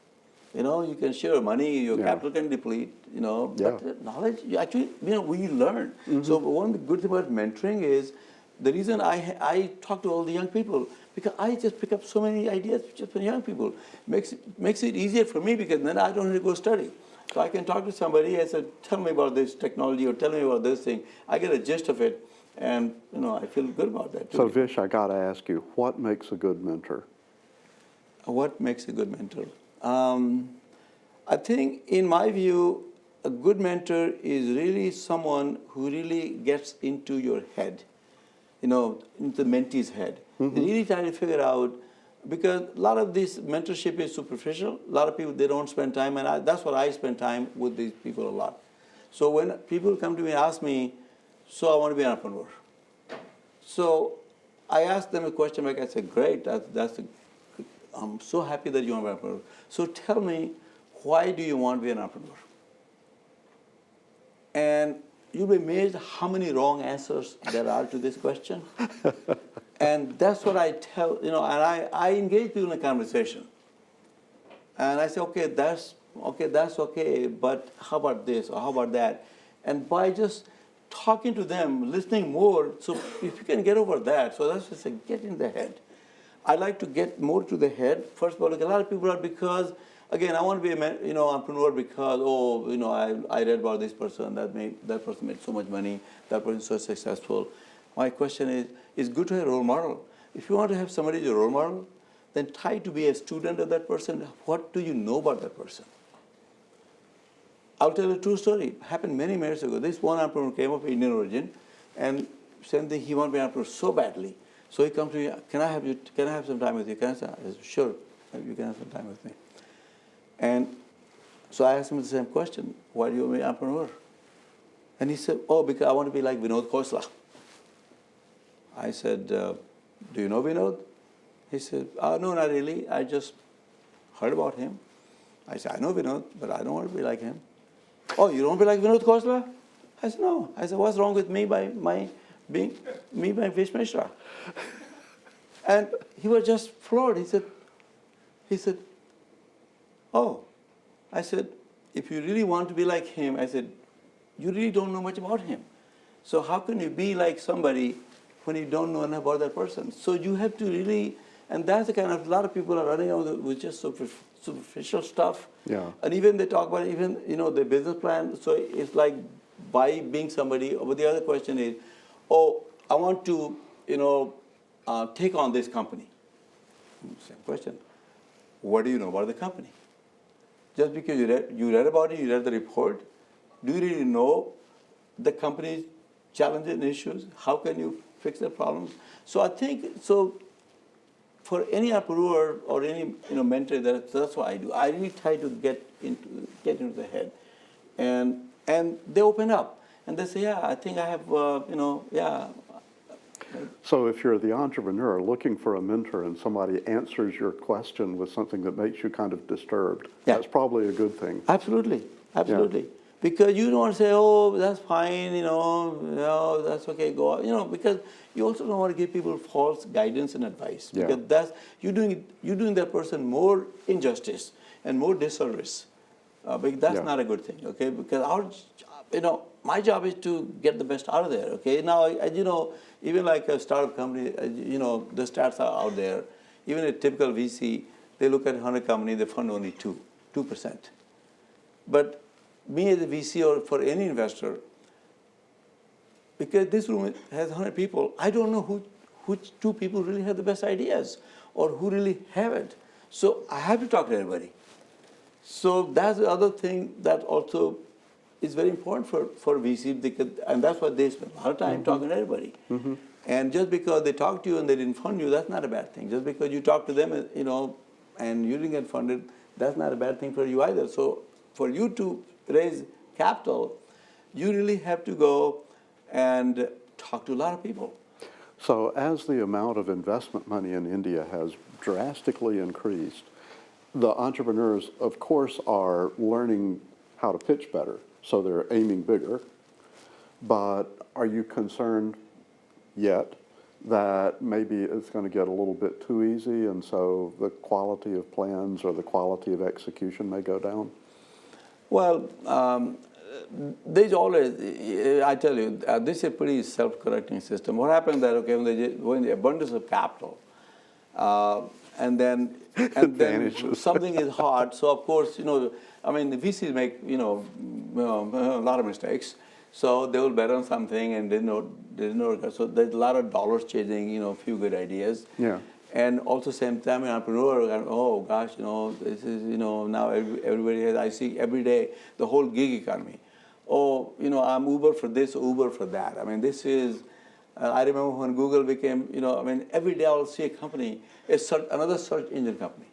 You can share money, your capital can deplete, but knowledge, you actually, we learn. So one of the good things about mentoring is, the reason I talk to all the young people, because I just pick up so many ideas just from young people. Makes it easier for me, because then I don't have to go study. So I can talk to somebody and say, tell me about this technology, or tell me about this thing. I get a gist of it, and I feel good about that too. So Vish, I got to ask you, what makes a good mentor? What makes a good mentor? I think, in my view, a good mentor is really someone who really gets into your head. Into the mentee's head. They really try to figure out, because a lot of this mentorship is superficial. A lot of people, they don't spend time, and that's what I spend time with these people a lot. So when people come to me and ask me, so I want to be an entrepreneur. So I ask them a question, like I said, great, I'm so happy that you want to be an entrepreneur. So tell me, why do you want to be an entrepreneur? And you'll be amazed how many wrong answers there are to this question. And that's what I tell, and I engage people in a conversation. And I say, okay, that's okay, but how about this, or how about that? And by just talking to them, listening more, so if you can get over that, so that's just get in the head. I like to get more to the head. First of all, a lot of people are, because, again, I want to be a entrepreneur because, I read about this person, that person made so much money, that person is so successful. My question is good to have a role model. If you want to have somebody as a role model, then try to be a student of that person. What do you know about that person? I'll tell you a true story. It happened many years ago. This one entrepreneur came of Indian origin, and same thing, he wanted to be an entrepreneur so badly. So he comes to me, can I have some time with you? I said, sure, you can have some time with me. And so I asked him the same question, why do you want to be an entrepreneur? And he said, oh, because I want to be like Vinod Khosla. I said, do you know Vinod? He said, no, not really. I just heard about him. I said, I know Vinod, but I don't want to be like him. Oh, you don't want to be like Vinod Khosla? I said, no. I said, what's wrong with me by being Vish Mishra? And he was just floored. He said, oh. I said, if you really want to be like him, I said, you really don't know much about him. So how can you be like somebody when you don't know enough about that person? So you have to really, and that's the kind of, a lot of people are running out with just superficial stuff. Yeah. And even they talk about even, the business plan. So it's like by being somebody, but the other question is, oh, I want to, take on this company. Same question. What do you know about the company? Just because you read about it, you read the report, do you really know the company's challenges and issues? How can you fix their problems? So I think, for any entrepreneur or any mentor, that's what I do. I really try to get into the head, and they open up and they say, yeah, I think I have, yeah. So if you're the entrepreneur looking for a mentor and somebody answers your question with something that makes you kind of disturbed, yeah, that's probably a good thing. Absolutely, absolutely. Yeah. Because you don't want to say, oh, that's fine, that's okay, go on, because you also don't want to give people false guidance and advice. Yeah. Because you're doing that person more injustice and more disservice. Because that's not a good thing, okay? Because my job is to get the best out of there, okay? Now, even like a startup company, the stats are out there. Even a typical VC, they look at 100 companies, they fund only 2%. But me as a VC or for any investor, because this room has 100 people, I don't know which 2 people really have the best ideas or who really have it. So I have to talk to everybody. So that's the other thing that also is very important for VC, and that's why they spend a lot of time talking to everybody. Mm-hmm. And just because they talk to you and they didn't fund you, that's not a bad thing. Just because you talk to them, and you didn't get funded, that's not a bad thing for you either. So for you to raise capital, you really have to go and talk to a lot of people. So as the amount of investment money in India has drastically increased, the entrepreneurs, of course, are learning how to pitch better, so they're aiming bigger. But are you concerned yet that maybe it's going to get a little bit too easy, and so the quality of plans or the quality of execution may go down? Well, there's always, I tell you, this is a pretty self-correcting system. What happens that, okay, when the abundance of capital, and then something is hard, so of course, the VCs make, a lot of mistakes. So they will bet on something and they didn't know. So there's a lot of dollars chasing, a few good ideas. Yeah. And also same time, an entrepreneur, oh gosh, this is, now everybody has, I see every day, the whole gig economy. Oh, I'm Uber for this, Uber for that. This is, I remember when Google became, every day I'll see a company, another search engine company.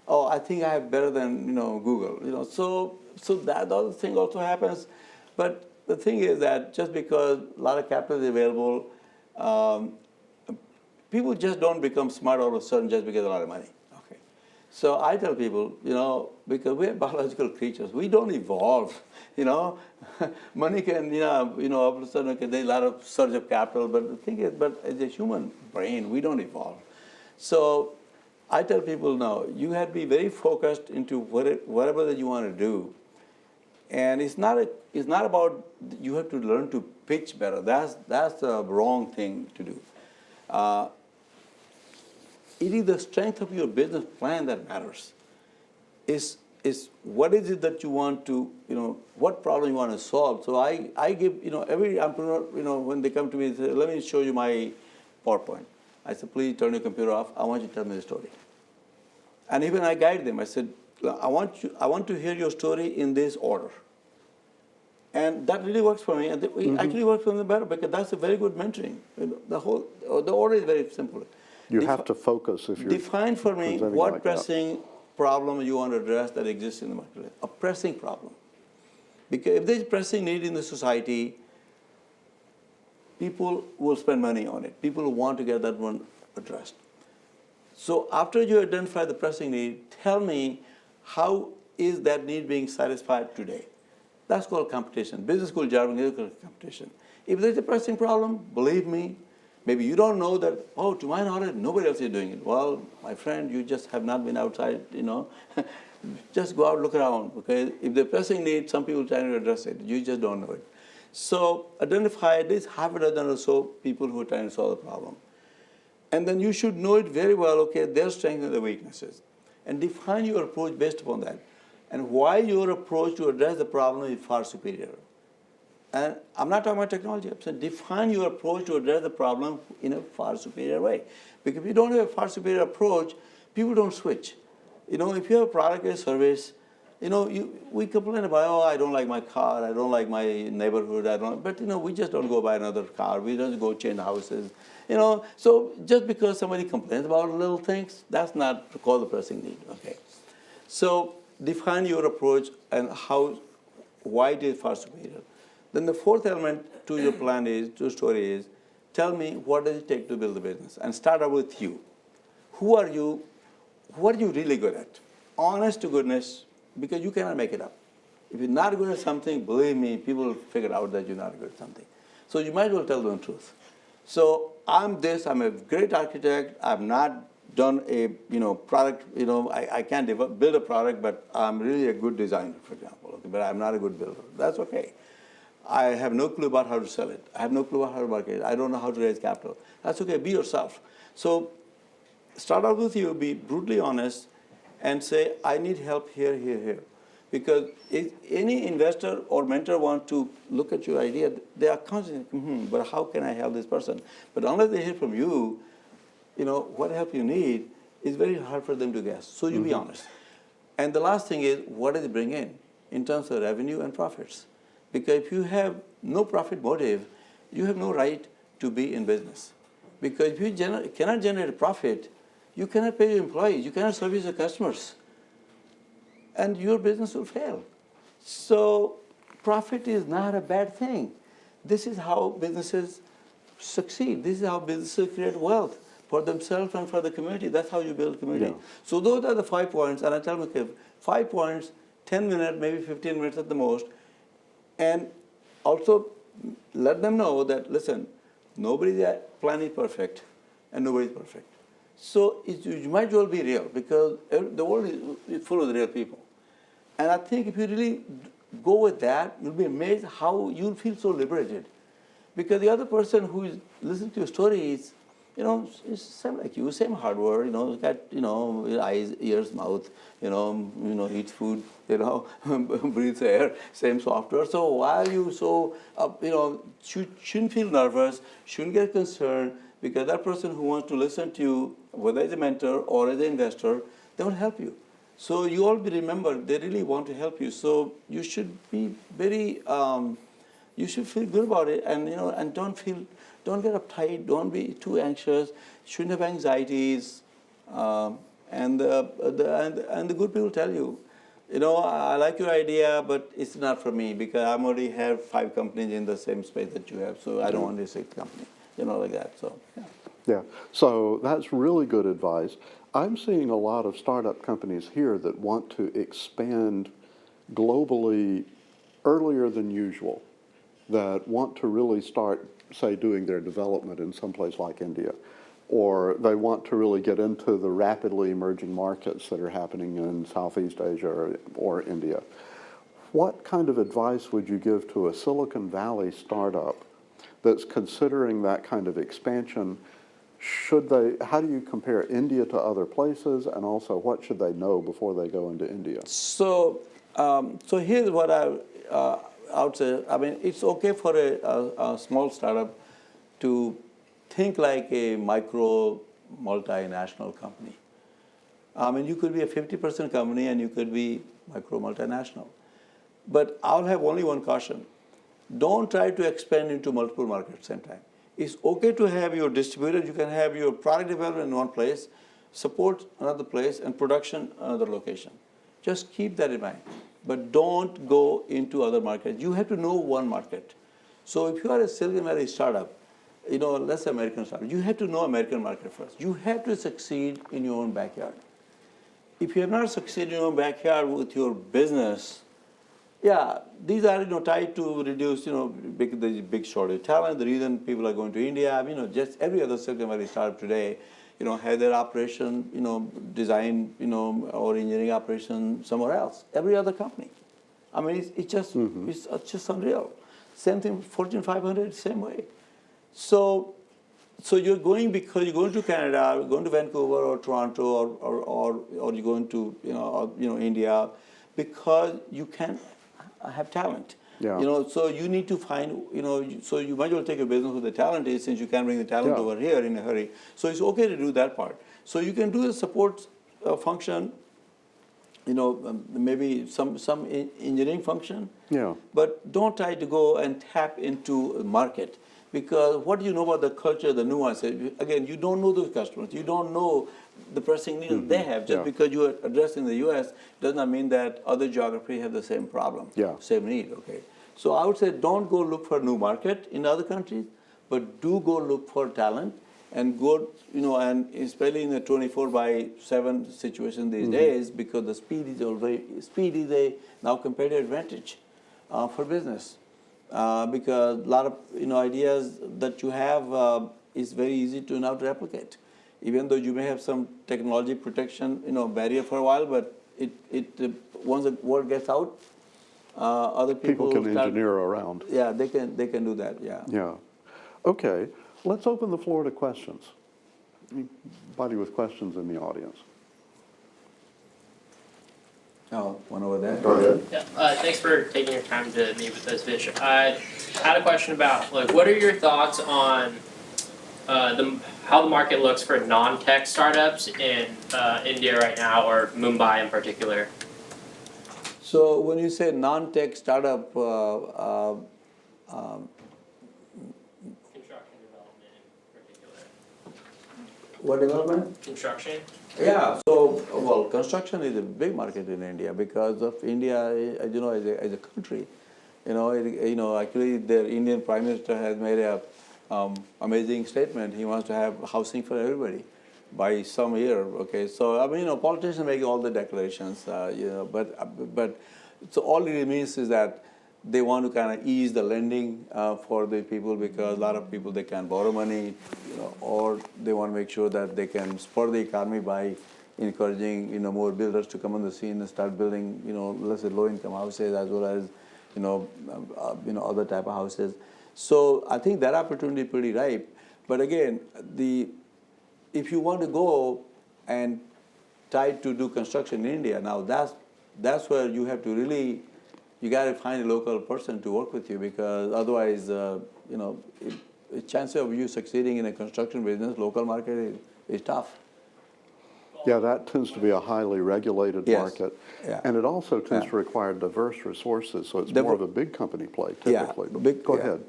Oh, I think I have better than, Google, so that other thing also happens. But the thing is that just because a lot of capital is available, people just don't become smart all of a sudden just because of a lot of money. Okay, so I tell people, because we're biological creatures, we don't evolve. Money can, all of a sudden, okay, there's a lot of surge of capital, but the thing is, but as a human brain, we don't evolve. So I tell people now, you have to be very focused into whatever that you want to do. And it's not about you have to learn to pitch better. That's the wrong thing to do. It is the strength of your business plan that matters. Is what is it that you want to, what problem you want to solve. So I give, every entrepreneur, when they come to me, they say, let me show you my PowerPoint. I said, please turn your computer off. I want you to tell me the story. And even I guide them. I said, I want to hear your story in this order. And that really works for me. And it actually works for me better because that's a very good mentoring. The order is very simple. You have to focus if you're define for me presenting what like that. pressing problem you want to address that exists in the market. A pressing problem. Because if there's pressing need in the society, people will spend money on it. People will want to get that one addressed. So after you identify the pressing need, tell me how is that need being satisfied today? That's called competition. Business school jargon is called competition. If there's a pressing problem, believe me, maybe you don't know that, oh, to my knowledge, nobody else is doing it. Well, my friend, you just have not been outside, just go out, look around, okay? If the pressing need, some people trying to address it. You just don't know it. So identify at least half a dozen or so people who are trying to solve the problem. And then you should know it very well, okay, their strengths and their weaknesses. And define your approach based upon that. And why your approach to address the problem is far superior. And I'm not talking about technology. I'm saying define your approach to address the problem in a far superior way. Because if you don't have a far superior approach, people don't switch. If you have a product or service, we complain about, oh, I don't like my car, I don't like my neighborhood, but we just don't go buy another car, we just go change houses. So just because somebody complains about little things, that's not called the pressing need, okay? So define your approach and why it is far superior. Then the fourth element to your plan to your story is, tell me what does it take to build a business? And start out with you. Who are you? What are you really good at? Honest to goodness, because you cannot make it up. If you're not good at something, believe me, people will figure out that you're not good at something. So you might as well tell them the truth. So I'm a great architect, I've not done a product, I can't build a product, but I'm really a good designer, for example, okay, but I'm not a good builder. That's okay. I have no clue about how to sell it. I have no clue about how to market it. I don't know how to raise capital. That's okay, be yourself. So start out with you, be brutally honest, and say, I need help here, here, here. Because if any investor or mentor wants to look at your idea, they are constantly, but how can I help this person? But unless they hear from you, what help you need, it's very hard for them to guess. So you be honest. And the last thing is, what does it bring in terms of revenue and profits? Because if you have no profit motive, you have no right to be in business. Because if you cannot generate a profit, you cannot pay your employees, you cannot service your customers, and your business will fail. So profit is not a bad thing. This is how businesses succeed. This is how businesses create wealth for themselves and for the community. That's how you build a community. Yeah. So those are the 5 points, and I tell them, okay, 5 points, 10 minutes, maybe 15 minutes at the most, and also let them know that, listen, nobody's plan is perfect, and nobody's perfect. So you might as well be real, because the world is full of real people. And I think if you really go with that, you'll be amazed how you'll feel so liberated. Because the other person who is listening to your story is, is same like you, same hardware, got, eyes, ears, mouth, eats food, breathes air, same software. So why are you so, shouldn't feel nervous, shouldn't get concerned, because that person who wants to listen to you, whether as a mentor or as an investor, they will help you. So you all remember, they really want to help you. So you should be very, you should feel good about it, and and don't get uptight, don't be too anxious, shouldn't have anxieties, and the good people tell you, I like your idea, but it's not for me because I already have 5 companies in the same space that you have, so I don't want a 6th company, like that. So yeah. Yeah, so that's really good advice. I'm seeing a lot of startup companies here that want to expand globally earlier than usual, that want to really start, say, doing their development in some place like India, or they want to really get into the rapidly emerging markets that are happening in Southeast Asia or India. What kind of advice would you give to a Silicon Valley startup that's considering that kind of expansion? How do you compare India to other places, and also what should they know before they go into India? So here's what I would say. I mean, it's okay for a small startup to think like a micro multinational company. I mean, you could be a 50% company and you could be micro multinational. But I'll have only one caution. don't try to expand into multiple markets at the same time. It's okay to have your distributor, you can have your product development in one place, support another place, and production another location. Just keep that in mind. But don't go into other markets. You have to know one market. So if you are a Silicon Valley startup, let's say American startup, you have to know American market first. You have to succeed in your own backyard. If you have not succeeded in your own backyard with your business, yeah, these are tied to reduce the big shortage of talent. The reason people are going to India, just every other Silicon Valley startup today, have their operation, design, or engineering operation somewhere else. Every other company. I mean, it's just unreal. Same thing, Fortune 500, same way. So you're going because you're going to Canada, going to Vancouver or Toronto or you're going to India because you can have talent. Yeah. So you need to find, so you might as well take your business where the talent is, since you can't bring the talent over here in a hurry. So it's okay to do that part. So you can do a support function, maybe some engineering function. Yeah. But don't try to go and tap into a market, because what do you know about the culture, the nuances? Again, you don't know those customers. You don't know the pressing needs they have. Just because you are addressing the U.S. does not mean that other geography have the same problem, same need. Okay. So I would say don't go look for a new market in other countries, but do go look for talent and go, and especially in the 24/7 situation these days, because the speed is a now competitive advantage for business. Because a lot of ideas that you have is very easy to now replicate, even though you may have some technology protection barrier for a while, but once the word gets out, other people can engineer around. Yeah, they can do that. Yeah. Okay, let's open the floor to questions. Anybody with questions in the audience? Oh, one over there. Go ahead. Yeah, thanks for taking your time to meet with us, Vish. I had a question about, what are your thoughts on how the market looks for non-tech startups in India right now, or Mumbai in particular? So when you say non-tech startup, Construction development in particular. what development? Construction? Yeah, so, well, construction is a big market in India because of India, as you know, as a country. Actually, their Indian Prime Minister has made a amazing statement. He wants to have housing for everybody by some year. Okay, so I mean, politicians make all the declarations, but so all it means is that they want to kind of ease the lending for the people, because a lot of people, they can't borrow money, or they want to make sure that they can spur the economy by encouraging more builders to come on the scene and start building let's say low-income houses as well as other type of houses. So I think that opportunity is pretty ripe. But again, if you want to go and try to do construction in India, now that's where you have to really, you got to find a local person to work with you, because otherwise, the chance of you succeeding in a construction business, local market, is tough. Yeah, that tends to be a highly regulated market. Yeah. And it also tends to require diverse resources, so it's more of a big company play typically. Yeah, Go ahead.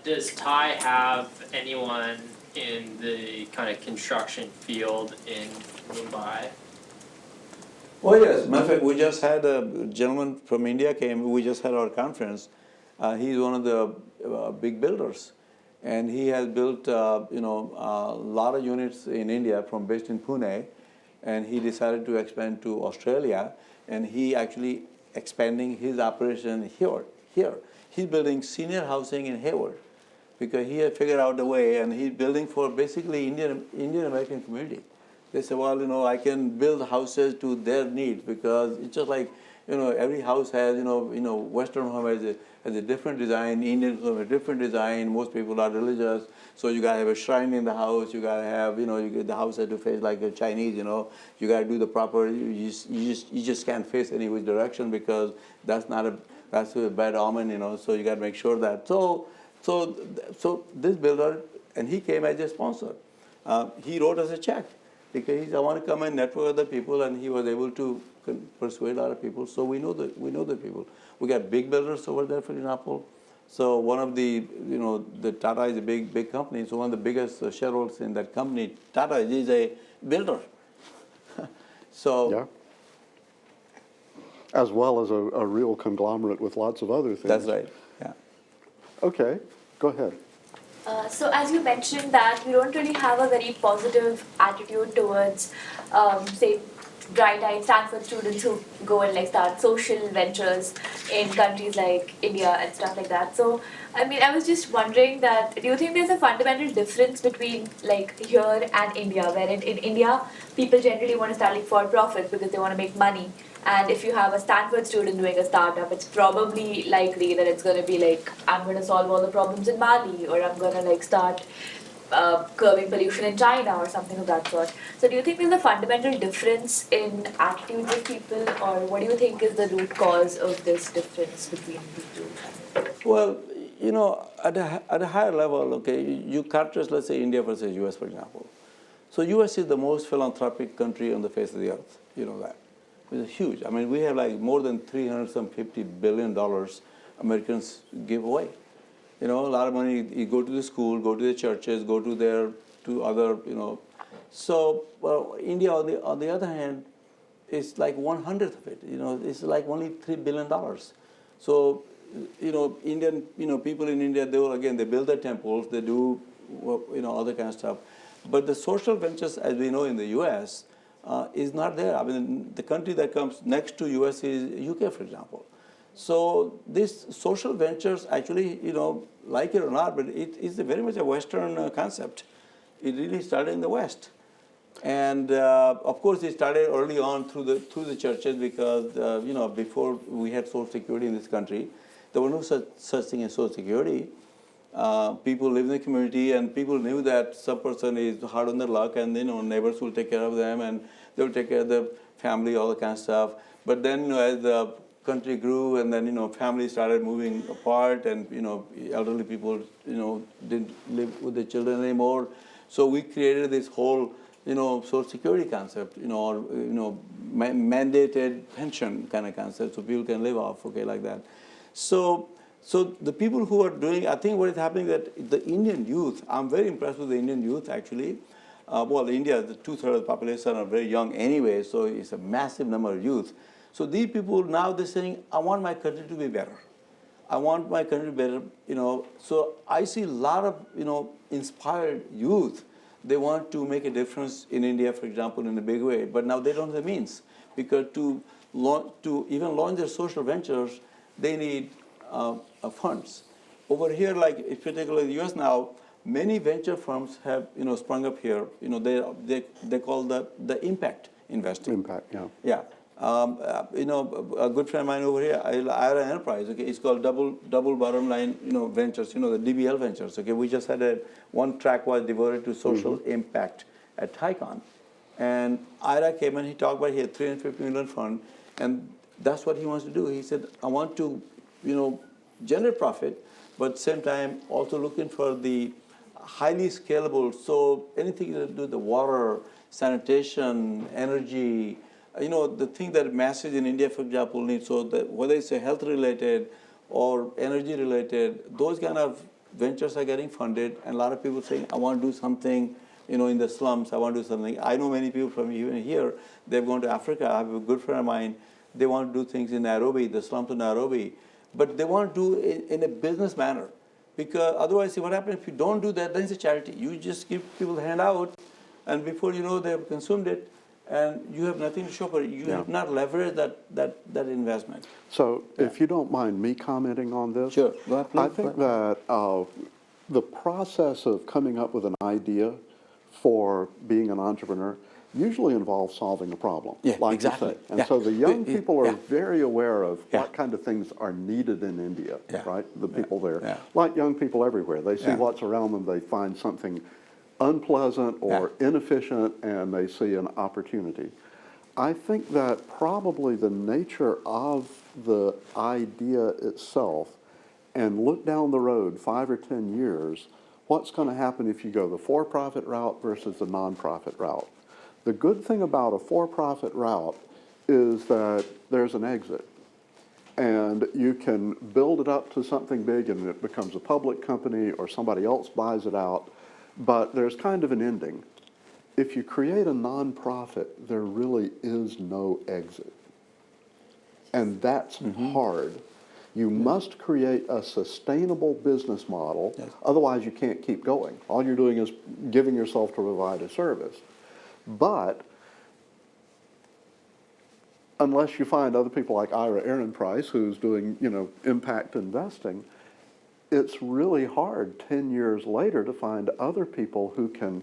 Does TiE have anyone in the kind of construction field in Mumbai? Oh yes, matter of fact, we just had a gentleman from India came. We just had our conference. He's one of the big builders, and he has built a lot of units in India based in Pune, and he decided to expand to Australia, and he actually expanding his operation here. He's building senior housing in Hayward, because he had figured out a way, and he's building for basically Indian American community. They say, well, I can build houses to their needs, because it's just like, every house has, Western home has a different design, Indian home has a different design. Most people are religious, so you gotta have a shrine in the house. You gotta have, the house has to face like a Chinese. You gotta do the proper. You just can't face any which direction, because that's a bad omen. So you gotta make sure that. So this builder, and he came as a sponsor. He wrote us a check, because I want to come and network with other people, and he was able to persuade a lot of people. So we know the people. We got big builders over there, for example. So one of the, the Tata is a big company. So one of the biggest shareholders in that company, Tata, is a builder. So Yeah. As well as a real conglomerate with lots of other things. that's right. Yeah. Okay, go ahead. So as you mentioned that we don't really have a very positive attitude towards, say, bright-eyed Stanford students who go and like start social ventures in countries like India and stuff like that. So, I mean, I was just wondering that, do you think there's a fundamental difference between like here and India, where in India, people generally want to start like for profit because they want to make money. And if you have a Stanford student doing a startup, it's probably likely that it's going to be like, I'm going to solve all the problems in Mali, or I'm going to like start curbing pollution in China or something of that sort. So do you think there's a fundamental difference in attitudes of people, or what do you think is the root cause of this difference between the two? Well, at a higher level, okay, you characterize, let's say, India versus US, for example. So US is the most philanthropic country on the face of the earth. You know that. It's huge. I mean, we have like more than $350 billion Americans give away. A lot of money. You go to the school, go to the churches, go to other, So, well, India, on the other hand, is like 1/100 of it. It's like only $3 billion. So, Indian, people in India, they build their temples, they do, other kind of stuff. But the social ventures, as we know in the U.S., is not there. I mean, the country that comes next to U.S. is UK, for example. So these social ventures actually, like it or not, but it is very much a Western concept. It really started in the West. And of course, it started early on through the churches because, before we had Social Security in this country, there was no such thing as Social Security. People live in the community, and people knew that some person is hard on their luck, and neighbors will take care of them, and they will take care of the family, all the kind of stuff. But then, as the country grew, and then families started moving apart, and elderly people didn't live with their children anymore. So we created this whole Social Security concept, or mandated pension kind of concept, so people can live off, okay, like that. So the people who are doing, I think what is happening that the Indian youth, I'm very impressed with the Indian youth actually. Well, India, the 2/3 of the population are very young anyway, so it's a massive number of youth. So these people now they're saying, I want my country to be better. I want my country to be better, So I see a lot of, inspired youth. They want to make a difference in India, for example, in a big way, but now they don't have the means because to even launch their social ventures, they need funds. Over here, like particularly in the U.S. now, many venture firms have sprung up here. They call the impact investing. Impact, yeah. Yeah. A good friend of mine over here, IRA Enterprise. Okay, it's called double bottom line ventures. The DBL ventures. Okay, we just had one track was devoted to social impact at TiEcon, and IRA came and he talked about he had $350 million fund, and that's what he wants to do. He said, I want to generate profit, but at the same time also looking for the highly scalable, so anything to do with the water, sanitation, energy, the thing that masses in India, for example, need, so that whether it's a health related or energy related, those kind of ventures are getting funded, and a lot of people saying, I want to do something, in the slums, I want to do something. I know many people from even here, they've gone to Africa. I have a good friend of mine, they want to do things in Nairobi, the slums of Nairobi, but they want to do it in a business manner. Because otherwise, see what happens if you don't do that, then it's a charity. You just give people the hand out, and before you know, they have consumed it, and you have nothing to show for it. You have not leveraged that investment. So if you don't mind me commenting on this. Sure, go ahead, please. I think that the process of coming up with an idea for being an entrepreneur usually involves solving a problem, like exactly. you say. And so the young people are Yeah. very aware of what kind of things are needed in India, right? The people there. Yeah. Like young people everywhere. They see what's around them, they find something unpleasant or inefficient, and they see an opportunity. I think that probably the nature of the idea itself, and look down the road 5 or 10 years, what's going to happen if you go the for-profit route versus the nonprofit route. The good thing about a for-profit route is that there's an exit. and you can build it up to something big and it becomes a public company or somebody else buys it out, but there's kind of an ending. If you create a nonprofit, there really is no exit. And that's hard. You must create a sustainable business model, otherwise you can't keep going. All you're doing is giving yourself to provide a service. But unless you find other people like Ira Ehrenpreis, who's doing, impact investing, it's really hard 10 years later to find other people who can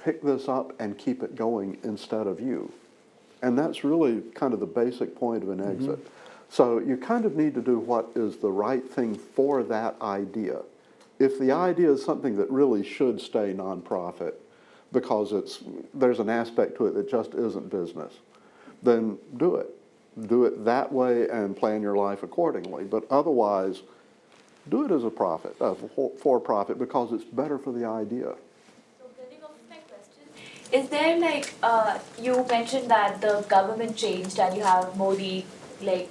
pick this up and keep it going instead of you. And that's really kind of the basic point of an exit. So you kind of need to do what is the right thing for that idea. If the idea is something that really should stay nonprofit because there's an aspect to it that just isn't business, then do it. Do it that way and plan your life accordingly. But otherwise, do it as a for-profit, because it's better for the idea. So building off of my question, is there you mentioned that the government changed and you have Modi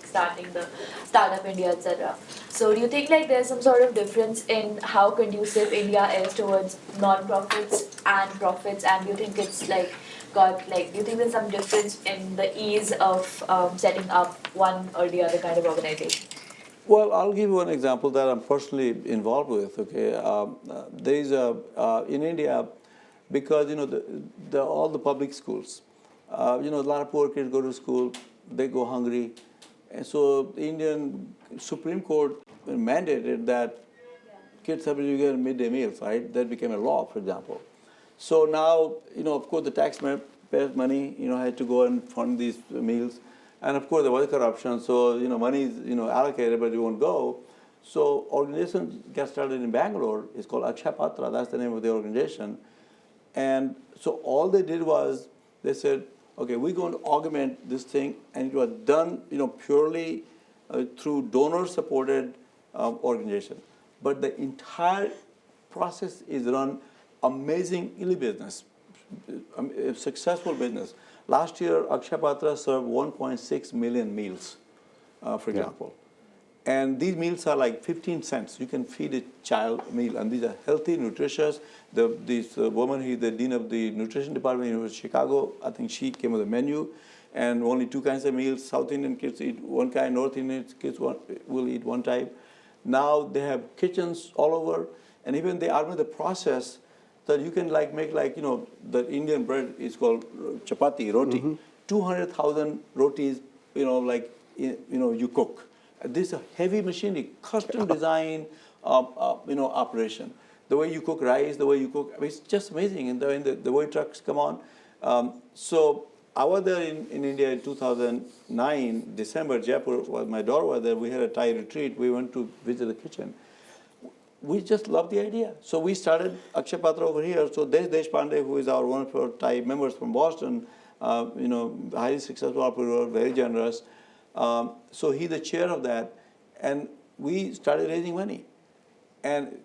starting the Startup India, etc. So do you think there's some sort of difference in how conducive India is towards non-profits and profits, and do you think it's do you think there's some difference in the ease of setting up one or the other kind of organization? Well, I'll give you one example that I'm personally involved with. Okay, there is in India, because all the public schools, a lot of poor kids go to school, they go hungry, and so the Indian Supreme Court mandated that kids have to get midday meals. Right, that became a law, for example. So now, of course, the taxpayer money, had to go and fund these meals. And of course, there was corruption, so, money is, allocated, but it won't go. So organization got started in Bangalore. It's called Akshay Patra. That's the name of the organization. And so all they did was, they said, okay, we're going to augment this thing. And it was done, purely through donor-supported organization. But the entire process is run amazingly business, a successful business. Last year, Akshay Patra served 1.6 million meals, for example. And these meals are like 15 cents. You can feed a child a meal. And these are healthy, nutritious. This woman, he's the dean of the nutrition department in University of Chicago. I think she came with a menu. And only two kinds of meals. South Indian kids eat one kind. North Indian kids will eat one type. Now they have kitchens all over. And even they automate the process that you can make the Indian bread is called chapati, roti. 200,000 rotis, you cook. This is a heavy machinery, custom design, operation. The way you cook rice, the way you cook, it's just amazing. And the way trucks come on. So I was there in India in 2009, December, Jaipur. My daughter was there. We had a Thai retreat. We went to visit the kitchen. We just loved the idea. So we started Akshay Patra over here. So Desh Pandey, who is one of our Thai members from Boston, highly successful entrepreneur, very generous. So he's the chair of that. And we started raising money. And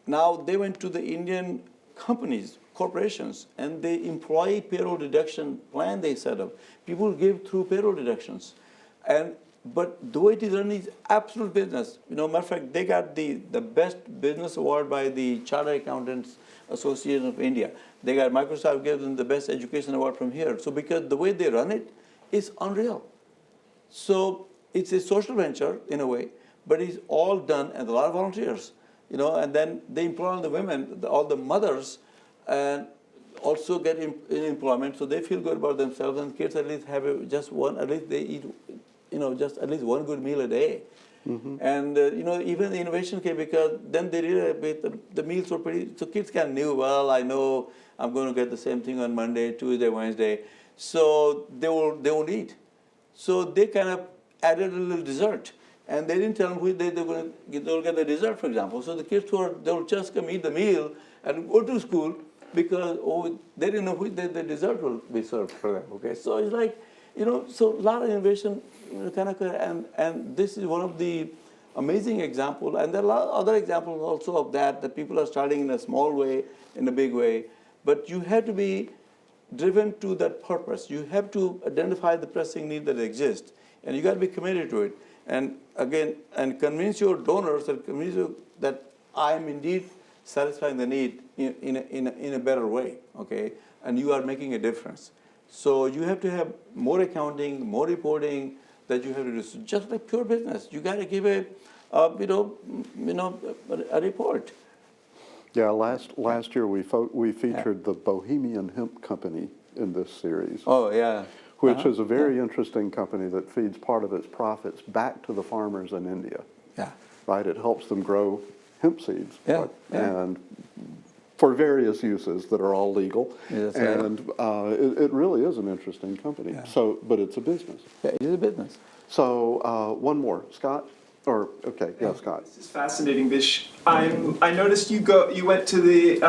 now they went to the Indian companies, corporations, and they employee payroll deduction plan they set up. People give through payroll deductions. But the way it is run is absolute business. Matter of fact, they got the best business award by the Chartered Accountants Association of India. They got Microsoft gave them the best education award from here. So because the way they run it is unreal. So it's a social venture in a way, but it's all done, and a lot of volunteers. And then they employ all the women, all the mothers, and also get in employment, so they feel good about themselves, and kids at least have at least they eat, just at least one good meal a day. And, even the innovation came because then they realized the meals were pretty, so kids kind of knew, well, I know I'm going to get the same thing on Monday, Tuesday, Wednesday, so they won't eat. So they kind of added a little dessert. And they didn't tell them which day they'll get the dessert, for example. So the kids they'll just come eat the meal and go to school because they didn't know which day the dessert will be served for them. Okay, so it's like, so a lot of innovation and this is one of the amazing examples. And there are a lot of other examples also of that people are starting in a small way, in a big way. But you have to be driven to that purpose. You have to identify the pressing need that exists, and you got to be committed to it. and again, and convince your donors and convince you that I am indeed satisfying the need in a better way, okay? And you are making a difference. So you have to have more accounting, more reporting that you have to do. So just like pure business, you got to give a report. Yeah, last year we featured the Bohemian Hemp Company in this series. Oh, yeah. Which is a very interesting company that feeds part of its profits back to the farmers in India. Yeah. Right? It helps them grow hemp seeds. Yeah, Right? yeah. And for various uses that are all legal. Yeah, that's right. And it really is an interesting company. Yeah. So, but it's a business. Yeah, it is a business. So one more, Scott? Or, okay, yeah, Scott. This is fascinating, Vish. I noticed you went to the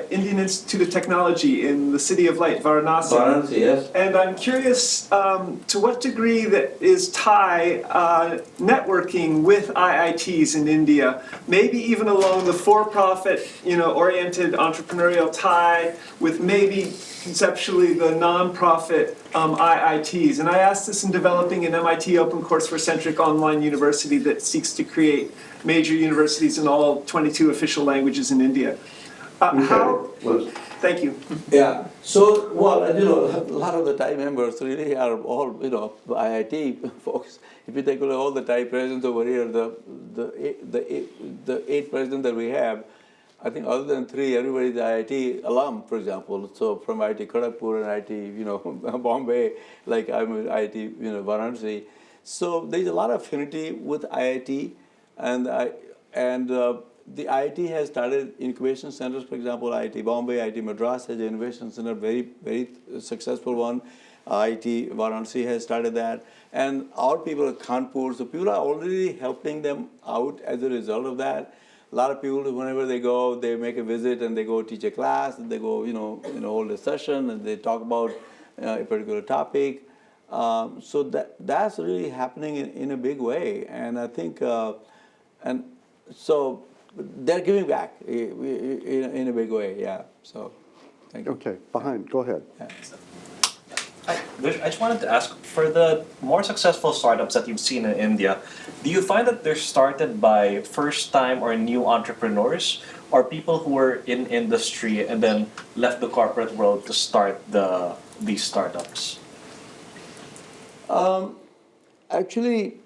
Indian Institute of Technology in the City of Light, Varanasi. Varanasi, yes. And I'm curious to what degree that is TiE networking with IITs in India, maybe even along the for-profit, oriented entrepreneurial TiE with maybe conceptually the non-profit IITs. And I asked this in developing an MIT open courseware-centric online university that seeks to create major universities in all 22 official languages in India. Thank you. Yeah. So, well, a lot of the TiE members really are all, IIT folks. If you take a look at all the TiE presidents over here, the 8 presidents that we have, I think other than 3, everybody's IIT alum, for example. So from IIT Kharagpur and IIT, Bombay, like I'm with IIT, Varanasi. So there's a lot of affinity with IIT, and the IIT has started incubation centers. For example, IIT Bombay, IIT Madras has an innovation center, very, very successful one. IIT Varanasi has started that, and our people at Kanpur. So people are already helping them out as a result of that. A lot of people, whenever they go, they make a visit and they go teach a class, and they go, hold a session, and they talk about a particular topic. So that's really happening in a big way, and I think, and so they're giving back in a big way, yeah. So, thank you. Okay, behind, go ahead. Yeah. Hi, Vish, I just wanted to ask, for the more successful startups that you've seen in India, do you find that they're started by first-time or new entrepreneurs, or people who were in industry and then left the corporate world to start these startups? Actually,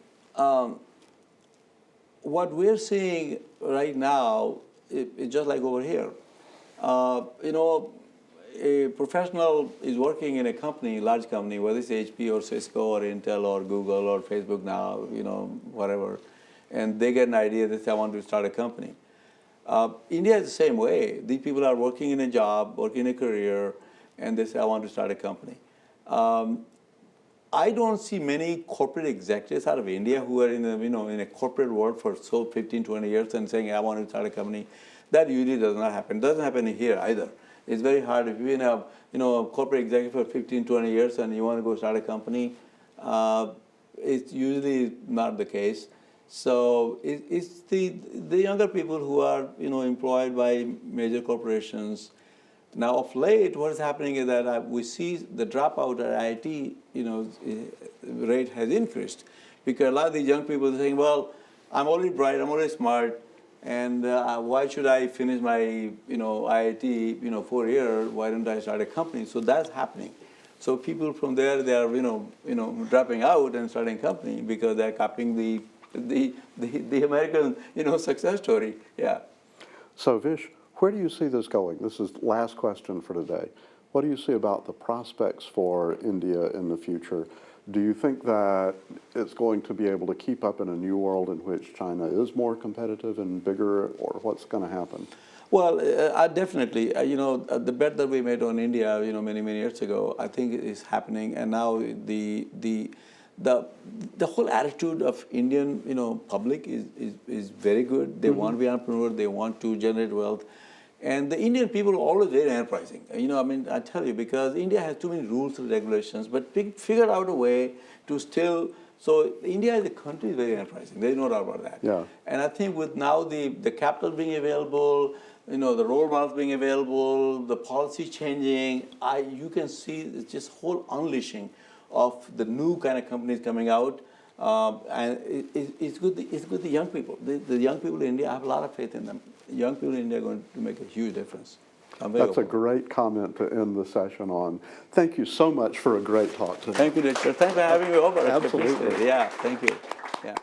what we're seeing right now is just like over here. A professional is working in a company, large company, whether it's HP or Cisco or Intel or Google or Facebook now, whatever, and they get an idea that they want to start a company. India is the same way. These people are working in a job, working in a career, and they say, I want to start a company. I don't see many corporate executives out of India who are in a corporate world for 15, 20 years and saying, I want to start a company. That usually does not happen. It doesn't happen here either. It's very hard. If you've been a corporate executive for 15, 20 years and you want to go start a company, it's usually not the case. So it's the younger people who are employed by major corporations. Now, of late, what is happening is that we see the dropout at IIT, rate has increased, because a lot of these young people are saying, well, I'm already bright, I'm already smart, and why should I finish my IIT 4 years? Why don't I start a company? So that's happening. So people from there, they are dropping out and starting a company because they're copying the American success story. Yeah. So Vish, where do you see this going? This is the last question for today. What do you see about the prospects for India in the future? Do you think that it's going to be able to keep up in a new world in which China is more competitive and bigger, or what's going to happen? Well, definitely. The bet that we made on India, many, many years ago, I think is happening. And now the whole attitude of Indian, public is very good. They want to be entrepreneurs. They want to generate wealth. And the Indian people are always very enterprising. I tell you, because India has too many rules and regulations, but figured out a way to still. So India as a country is very enterprising. There's no doubt about that. Yeah. And I think with now the capital being available, the role models being available, the policy changing, you can see it's just whole unleashing of the new kind of companies coming out. And it's good. It's good. The young people. The young people in India, I have a lot of faith in them. Young people in India are going to make a huge difference. That's a great comment to end the session on. Thank you so much for a great talk today. Thank you, Richard. Thanks for having me over. Absolutely. Appreciate it. Yeah. Thank you. Yeah.